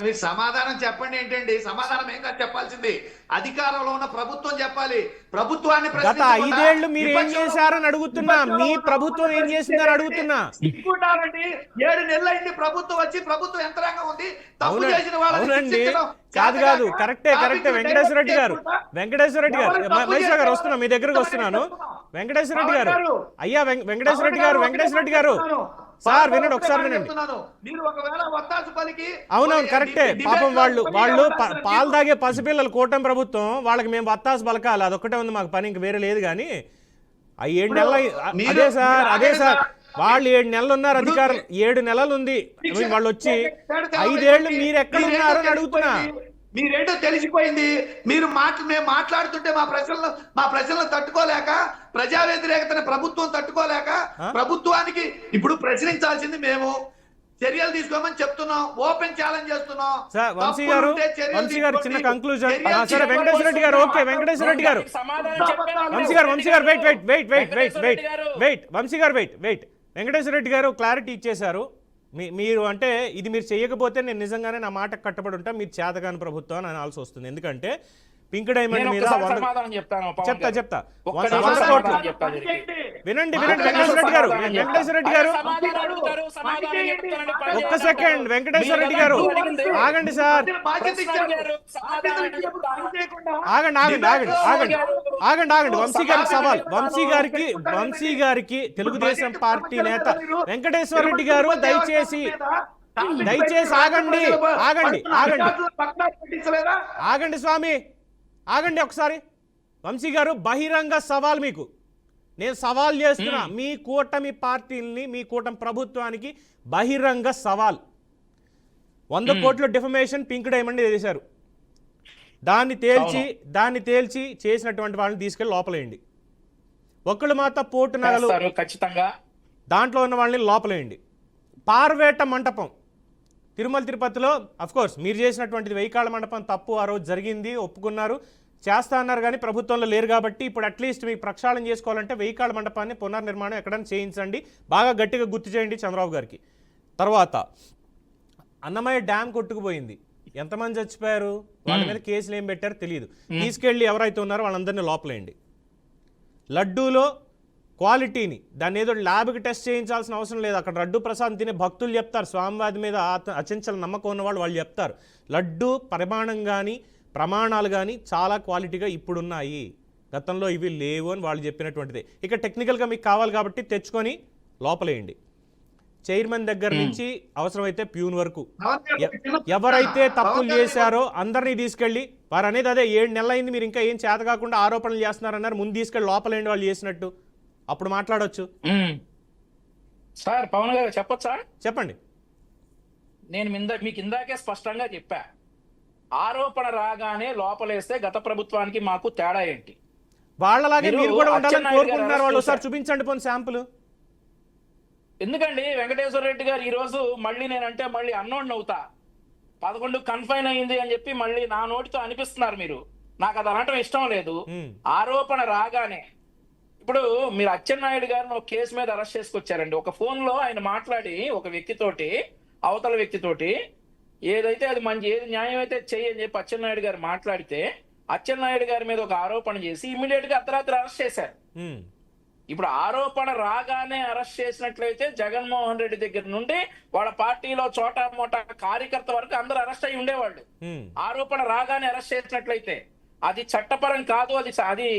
మీరు సమాధానం చెప్పండి ఏంటండి? సమాధానం ఏం కాదు చెప్పాల్సింది, అధికారంలో ఉన్న ప్రభుత్వం చెప్పాలి. ప్రభుత్వాన్ని గత 5 ఏళ్లు మీరు ఏం చేశారని అడుగుతున్నా, మీ ప్రభుత్వం ఏం చేసిందని అడుగుతున్నా. 7 నెలలు అయింది ప్రభుత్వం వచ్చి, ప్రభుత్వ యంత్రాంగం ఉంది. అవునండి, కాదు కరెక్టే. వెంకటేశ్వర రెడ్డి గారు మహేశ్వర గారు వస్తున్నా, మీ దగ్గరకు వస్తున్నాను. వెంకటేశ్వర రెడ్డి గారు, అయ్యా వెంకటేశ్వర రెడ్డి గారు సార్ వినండి, ఒకసారి వినండి. అవునవును కరెక్టే. పాపం వాళ్ళు పాలు తాగే పసిపిల్లలు కూటమి ప్రభుత్వం, వాళ్ళకి మేము వత్తాసు పలకాలి, అదొక్కటే ఉంది మాకు పని, ఇంక వేరే లేదు. కానీ ఆ 7 నెలలు అదే సార్ వాళ్ళు 7 నెలలు ఉన్నారు అధికారం, 7 నెలలు ఉంది వాళ్ళు వచ్చి, 5 ఏళ్లు మీరు ఎక్కడ ఉన్నారు అని అడుగుతున్నా. మీరేంటో తెలిసిపోయింది. మేము మాట్లాడుతుంటే మా ప్రశ్నలను తట్టుకోలేక, ప్రజా వ్యతిరేకతని ప్రభుత్వం తట్టుకోలేక, ప్రభుత్వానికి ఇప్పుడు ప్రశ్నించాల్సింది మేము, చర్యలు తీసుకోమని చెప్తున్నాం, ఓపెన్ ఛాలెంజ్ చేస్తున్నాం. వంశీ గారు చిన్న కంక్లూజన్. సరే వెంకటేశ్వర రెడ్డి గారు, ఓకే వెంకటేశ్వర రెడ్డి గారు, వంశీ గారు వెయిట్. వెంకటేశ్వర రెడ్డి గారు క్లారిటీ ఇచ్చేశారు. మీరు అంటే ఇది మీరు చేయకపోతే నేను నిజంగానే నా మాట కట్టబడి ఉంటా, మీరు చేతగాని ప్రభుత్వం అని అనాల్సి వస్తుంది. ఎందుకంటే పింక్ డైమండ్ మీద చెప్తా 100 కోట్లు. వినండి వెంకటేశ్వర రెడ్డి గారు ఒక్క సెకండ్. వెంకటేశ్వర రెడ్డి గారు ఆగండి సార్, ఆగండి. వంశీ గారికి తెలుగుదేశం పార్టీ నేత వెంకటేశ్వర రెడ్డి గారు దయచేసి ఆగండి స్వామి, ఆగండి ఒకసారి. వంశీ గారు బహిరంగ సవాల్ మీకు నేను సవాల్ చేస్తున్నా, మీ కూటమి పార్టీల్ని, మీ కూటమి ప్రభుత్వానికి బహిరంగ సవాల్. 100 కోట్ల డిఫమేషన్ పింక్ డైమండ్ చేశారు, దాన్ని తేల్చి చేసినటువంటి వాళ్ళని తీసుకెళ్ళి లోపలేయండి. ఒక్కళ్ళు మాత్రం పోటు నగలు ఖచ్చితంగా దాంట్లో ఉన్న వాళ్ళని లోపలేయండి. పార్వేట మంటపం తిరుమల తిరుపతిలో అఫ్కోర్స్ మీరు చేసినటువంటిది వెయ్యికాళ్ళ మండపం తప్పు, ఆ రోజు జరిగింది, ఒప్పుకున్నారు, చేస్తా అన్నారు. కానీ ప్రభుత్వంలో లేరు కాబట్టి ఇప్పుడు అట్లీస్ట్ మీకు ప్రక్షాళన చేసుకోవాలంటే వెయ్యికాళ్ళ మండపాన్ని పునర్నిర్మాణం ఎక్కడైనా చేయించండి, బాగా గట్టిగా గుర్తు చేయండి చంద్రబాబు గారికి. తర్వాత అన్నమయ్య డ్యామ్ కొట్టుకుపోయింది, ఎంతమంది చచ్చిపోయారు, వాళ్ళ మీద కేసులు ఏం పెట్టారో తెలియదు, తీసుకెళ్ళి ఎవరైతే ఉన్నారో వాళ్ళందరినీ లోపలేయండి. లడ్డూలో క్వాలిటీని దాన్ని ఏదో ల్యాబ్కి టెస్ట్ చేయించాల్సిన అవసరం లేదు, అక్కడ లడ్డు ప్రసాదం తినే భక్తులు చెప్తారు, స్వామివారి మీద అచంచల నమ్మకం ఉన్న వాళ్ళు చెప్తారు, లడ్డు పరిమాణం కానీ ప్రమాణాలు కానీ చాలా క్వాలిటీగా ఇప్పుడున్నాయి, గతంలో ఇవి లేవు అని వాళ్ళు చెప్పినటువంటిదే. ఇక టెక్నికల్గా మీకు కావాలి కాబట్టి తెచ్చుకొని లోపలేయండి. చైర్మన్ దగ్గర నుంచి అవసరమైతే ప్యూన్ వరకు ఎవరైతే తప్పులు చేశారో అందరినీ తీసుకెళ్ళి, వారు అనేది అదే 7 నెలలైంది మీరు ఇంకా ఏం చేత కాకుండా ఆరోపణలు చేస్తున్నారన్నారు, ముందు తీసుకెళ్ళి లోపలేండి వాళ్ళు చేసినట్టు, అప్పుడు మాట్లాడొచ్చు. సార్ పవన్ గారు చెప్పొచ్చా? చెప్పండి. నేను మీకు ఇందాకే స్పష్టంగా చెప్పా, ఆరోపణ రాగానే లోపలేస్తే గత ప్రభుత్వానికి మాకు తేడా ఏంటి? వాళ్ళలాగే మీరు కూడా ఉండాలని కోరుకుంటున్నారు వాళ్ళు, ఒకసారి చూపించండి పోనీ శాంపుల్. ఎందుకండి వెంకటేశ్వర రెడ్డి గారు ఈ రోజు మళ్ళీ నేనంటే మళ్ళీ అన్నోడిని అవుతా, 11 కన్ఫైన్ అయింది అని చెప్పి మళ్ళీ నా నోటితో అనిపిస్తున్నారు మీరు, నాకు అది అనటం ఇష్టం లేదు. ఆరోపణ రాగానే ఇప్పుడు మీరు అచ్చెన్నాయుడు గారిని ఒక కేసు మీద అరెస్ట్ చేసుకొచ్చారండి, ఒక ఫోన్ లో ఆయన మాట్లాడి ఒక వ్యక్తితోటి, అవతల వ్యక్తితోటి ఏదైతే అది మంచి ఏది న్యాయం అయితే చెయ్యని చెప్పి అచ్చెన్నాయుడు గారు మాట్లాడితే, అచ్చెన్నాయుడు గారి మీద ఒక ఆరోపణ చేసి ఇమ్మీడియట్ గా అర్ధరాత్రి అరెస్ట్ చేశారు. ఇప్పుడు ఆరోపణ రాగానే అరెస్ట్ చేసినట్లయితే జగన్మోహన్ రెడ్డి దగ్గర నుండి వాళ్ళ పార్టీలో చోటా మోటా కార్యకర్త వరకు అందరూ అరెస్ట్ అయి ఉండేవాళ్ళు. ఆరోపణ రాగానే అరెస్ట్ చేసినట్లయితే అది చట్టపరం కాదు, అది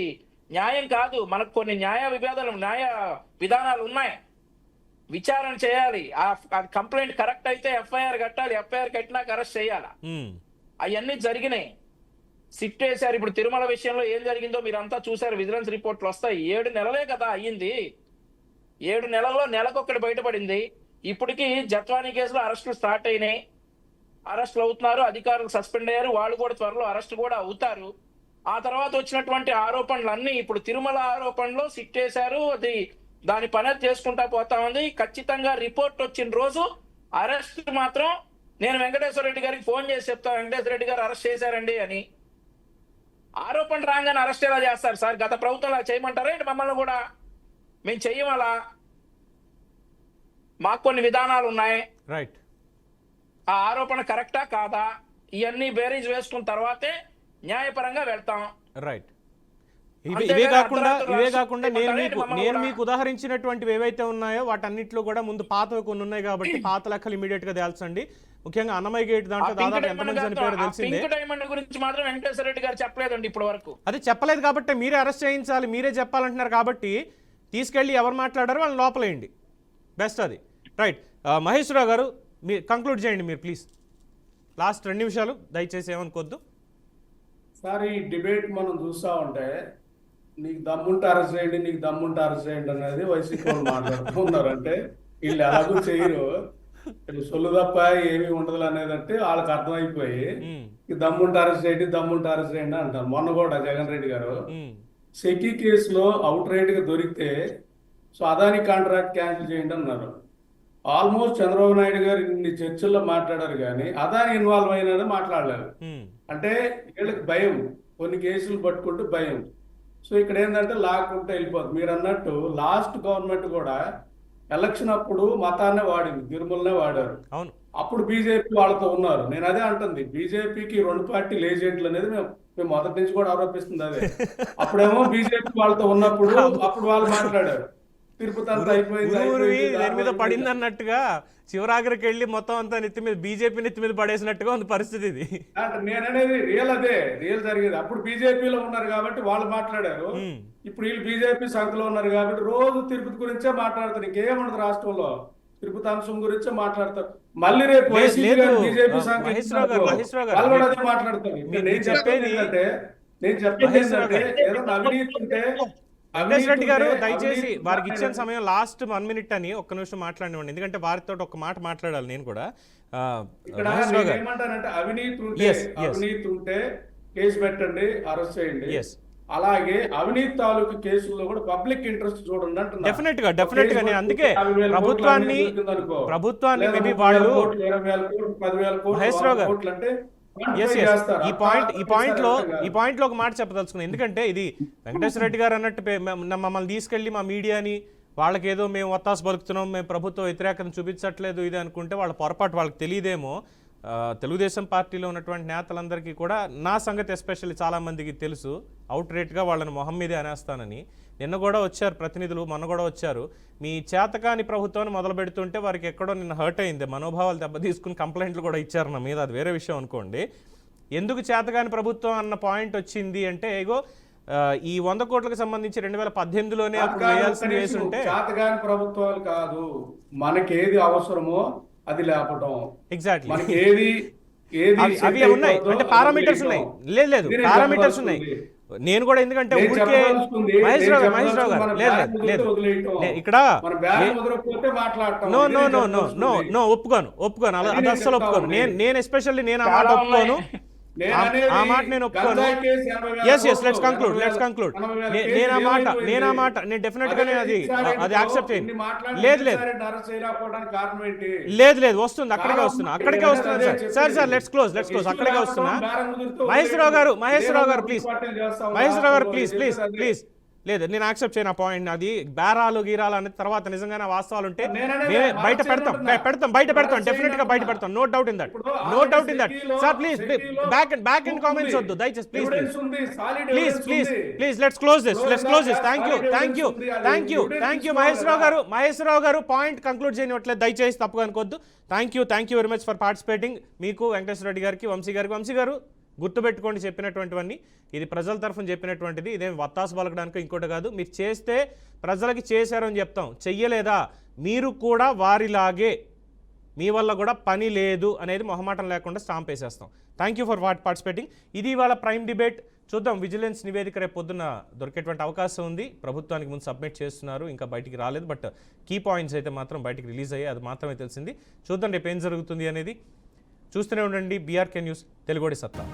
న్యాయం కాదు. మనకు కొన్ని న్యాయ విధానాలు ఉన్నాయి, విచారణ చేయాలి, ఆ కంప్లైంట్ కరెక్ట్ అయితే ఎఫ్ఐఆర్ కట్టాలి, ఎఫ్ఐఆర్ కట్టినాక అరెస్ట్ చేయాలి. అవన్నీ జరిగినాయి. సిట్ వేశారు. ఇప్పుడు తిరుమల విషయంలో ఏం జరిగిందో మీరంతా చూశారు, విజిలెన్స్ రిపోర్ట్లు వస్తాయి. 7 నెలలే కదా అయ్యింది. 7 నెలల్లో నెలకొక్కటి బయటపడింది. ఇప్పటికీ జత్వానీ కేసులో అరెస్టులు స్టార్ట్ అయినాయి, అరెస్టులు అవుతున్నారు, అధికారులు సస్పెండ్ అయ్యారు, వాళ్ళు కూడా త్వరలో అరెస్ట్ కూడా అవుతారు. ఆ తర్వాత వచ్చినటువంటి ఆరోపణలు అన్ని ఇప్పుడు తిరుమల ఆరోపణలో సిట్ వేశారు, అది దాని పని చేసుకుంటా పోతా ఉంది. ఖచ్చితంగా రిపోర్ట్ వచ్చిన రోజు అరెస్ట్ మాత్రం నేను వెంకటేశ్వర రెడ్డి గారికి ఫోన్ చేసి చెప్తాను, వెంకటేశ్వర రెడ్డి గారు అరెస్ట్ చేశారండి అని. ఆరోపణ రాగానే అరెస్ట్ ఎలా చేస్తారు సార్? గత ప్రభుత్వంలో చేయమంటారా ఏంటి మమ్మల్ని కూడా? మేము చెయ్యం అలా, మాకు కొన్ని విధానాలు ఉన్నాయి. రైట్, ఆ ఆరోపణ కరెక్టా కాదా ఇవన్నీ బేరీజ్ వేసుకున్న తర్వాతే న్యాయపరంగా వెళ్తాం. రైట్. ఇవే కాకుండా నేను మీకు ఉదాహరించినటువంటివి ఏవైతే ఉన్నాయో వాటన్నిటిలో కూడా ముందు పాతవి కొన్ని ఉన్నాయి కాబట్టి పాత లెక్కలు ఇమీడియట్ గా తేల్చండి. ముఖ్యంగా అన్నమయ్య గేట్ దాంట్లో దాదాపు ఎంతమంది చనిపోయారో తెలిసిందే. పింక్ డైమండ్ గురించి మాత్రం వెంకటేశ్వర రెడ్డి గారు చెప్పలేదండి ఇప్పటి వరకు. అది చెప్పలేదు కాబట్టి మీరే అరెస్ట్ చేయించాలి, మీరే చెప్పాలంటున్నారు కాబట్టి తీసుకెళ్ళి ఎవరు మాట్లాడారో వాళ్ళని లోపలేయండి, బెస్ట్ అది. రైట్, మహేశ్వరరావు గారు మీరు కంక్లూడ్ చేయండి మీరు ప్లీజ్. లాస్ట్ 2 నిమిషాలు దయచేసి, ఏమనుకోవద్దు సార్. ఈ డిబేట్ మనం చూస్తూ ఉంటే నీకు దమ్ముంటే అరెస్ట్ చేయండి, నీకు దమ్ముంటే అరెస్ట్ చేయండి అనేది వైసీపీ వాళ్ళు మాట్లాడుతూ ఉన్నారు. అంటే వీళ్ళు ఎలాగూ చేయరు, సొల్లు తప్ప ఏమీ ఉండదు అనేది అంటే వాళ్ళకి అర్థమైపోయి దమ్ముంటే అరెస్ట్ చేయండి, దమ్ముంటే అరెస్ట్ చేయండి అంటారు. మొన్న కూడా జగన్ రెడ్డి గారు సెకీ కేసులో అవుట్ రైట్ గా దొరికితే సో అదాని కాంట్రాక్ట్ క్యాన్సిల్ చేయండి అన్నారు. ఆల్మోస్ట్ చంద్రబాబు నాయుడు గారు ఇన్ని చర్చల్లో మాట్లాడారు కానీ అదాని ఇన్వాల్వ్ అయినది మాట్లాడలేదు. అంటే వీళ్ళకి భయం, కొన్ని కేసులు పట్టుకుంటూ భయం. సో ఇక్కడ ఏంటంటే లాక్కుంటే వెళ్ళిపోతుంది. మీరు అన్నట్టు లాస్ట్ గవర్నమెంట్ కూడా ఎలక్షన్ అప్పుడు మతాన్నే వాడింది, తిరుమలనే వాడారు. అప్పుడు బీజేపీ వాళ్ళతో ఉన్నారు. నేను అదే అంటుంది, బీజేపీకి 2 పార్టీలు ఏజెంట్లు అనేది మేము మొదటి నుంచి కూడా ఆరోపిస్తుంది అదే. అప్పుడేమో బీజేపీ వాళ్ళతో ఉన్నప్పుడు అప్పుడు వాళ్ళు మాట్లాడారు, తిరుపతి అంతా అయిపోయింది మీద పడింది అన్నట్టుగా చివరాఖరికి వెళ్ళి మొత్తం అంతా నెత్తి మీద బీజేపీ నెత్తి మీద పడేసినట్టుగా ఉంది పరిస్థితి ఇది. నేననేది రియల్ జరిగేది. అప్పుడు బీజేపీలో ఉన్నారు కాబట్టి వాళ్ళు మాట్లాడారు, ఇప్పుడు వీళ్ళు బీజేపీ సంఖ్యలో ఉన్నారు కాబట్టి రోజు తిరుపతి గురించే మాట్లాడతారు, ఇంకేముండదు రాష్ట్రంలో, తిరుపతి అంశం గురించే మాట్లాడతారు. మళ్ళీ రేపు బీజేపీ సంఖ్య వాళ్ళు కూడా అదే మాట్లాడతారు. నేను చెప్పేది ఏంటంటే ఏదైనా అవినీతి ఉంటే వెంకటేశ్వర రెడ్డి గారు దయచేసి వారికి ఇచ్చిన సమయం లాస్ట్ 1 minute అని ఒక్క నిమిషం మాట్లాడివ్వండి, ఎందుకంటే వారితో ఒక మాట మాట్లాడాలి నేను కూడా. ఏమంటానంటే అవినీతి ఉంటే కేసు పెట్టండి, అరెస్ట్ చేయండి. అలాగే అవినీతి తాలూకు కేసుల్లో కూడా పబ్లిక్ ఇంట్రెస్ట్ చూడండి అంటున్నారు. డెఫినెట్ గా నేను అందుకే ప్రభుత్వాన్ని మేబీ వాళ్ళు 10,000 కోట్లు అంటే ఈ పాయింట్ లో ఒక మాట చెప్పదలుచుకున్నాను. ఎందుకంటే ఇది వెంకటేశ్వర రెడ్డి గారు అన్నట్టు మమ్మల్ని తీసుకెళ్లి మా మీడియాని వాళ్ళకేదో మేము ఒత్తాసు పలుకుతున్నాం, మేము ప్రభుత్వ వ్యతిరేకతను చూపించట్లేదు ఇది అనుకుంటే వాళ్ళ పొరపాటు, వాళ్ళకి తెలియదేమో. తెలుగుదేశం పార్టీలో ఉన్నటువంటి నేతలందరికీ కూడా నా సంగతి ఎస్పెషల్లీ చాలామందికి తెలుసు, అవుట్ రేట్గా వాళ్ళని మొహం మీదే అనేస్తానని. నిన్న కూడా వచ్చారు ప్రతినిధులు, మొన్న కూడా వచ్చారు. మీ చేతకాని ప్రభుత్వాన్ని మొదలు పెడుతుంటే వారికి ఎక్కడో నిన్న హర్ట్ అయింది, మనోభావాలు దెబ్బ తీసుకుని కంప్లైంట్లు కూడా ఇచ్చారు నా మీద, అది వేరే విషయం అనుకోండి. ఎందుకు చేతకాని ప్రభుత్వం అన్న పాయింట్ వచ్చింది అంటే, ఇగో ఈ 100 కోట్లకు సంబంధించి 2018లోనే అప్పుడు వేయాల్సిన వేసి ఉంటే చేతకాని ప్రభుత్వాలు కాదు, మనకేది అవసరమో అది లేపటం. ఎగ్జాక్ట్లీ, మనకి ఏది అవి ఉన్నాయి అంటే పారామీటర్స్ ఉన్నాయి. లేదు పారామీటర్స్ ఉన్నాయి. నేను కూడా ఎందుకంటే ఊరికే మహేశ్వరరావు గారు లేదు ఇక్కడ నో ఒప్పుకోను అది అస్సలు ఒప్పుకోను. నేను ఎస్పెషల్లీ నేను ఆ మాట ఒప్పుకోను, ఆ మాట నేను ఒప్పుకోను. Let's conclude. నేను డెఫినెట్ గానే అది యాక్సెప్ట్ చేయను. లేదు వస్తుంది, అక్కడికే వస్తున్నా సార్. లెట్స్ క్లోజ్ అక్కడికే వస్తున్నా. మహేశ్వరరావు గారు ప్లీజ్ లేదు, నేను యాక్సెప్ట్ చేయను ఆ పాయింట్. అది బేరాలు గీరాలు అనే తర్వాత నిజంగానే వాస్తవాలు ఉంటే బయట పెడతాం డెఫినెట్ గా బయట పెడతాం. No doubt in that sir. Please back and comments వద్దు దయచేసి, please let's close this. Thank you Maheshwararao గారు పాయింట్ కంక్లూడ్ చేయనివ్వట్లేదు దయచేసి, తప్పుగా అనుకోవద్దు. Thank you very much for participating. మీకు వెంకటేశ్వర రెడ్డి గారికి, వంశీ గారు గుర్తుపెట్టుకోండి చెప్పినటువంటివన్నీ. ఇది ప్రజల తరఫున చెప్పినటువంటిది, ఇదేం వత్తాసు పలకడానికి ఇంకోటి కాదు. మీరు చేస్తే ప్రజలకి చేశారు అని చెప్తాం, చెయ్యలేదా మీరు కూడా వారిలాగే మీ వల్ల కూడా పని లేదు అనేది మొహమాటం లేకుండా స్టాంప్ వేసేస్తాం. Thank you for participating. ఇది ఇవాళ ప్రైమ్ డిబేట్. చూద్దాం, విజిలెన్స్ నివేదిక రేపు పొద్దున్న దొరికేటువంటి అవకాశం ఉంది. ప్రభుత్వానికి ముందు సబ్మిట్ చేస్తున్నారు, ఇంకా బయటికి రాలేదు. బట్ కీ పాయింట్స్ అయితే మాత్రం బయటికి రిలీజ్ అయ్యాయి, అది మాత్రమే తెలిసింది. చూద్దాం రేపు ఏం జరుగుతుంది అనేది. చూస్తూనే ఉండండి BRK న్యూస్, తెలుగుడి సత్తా.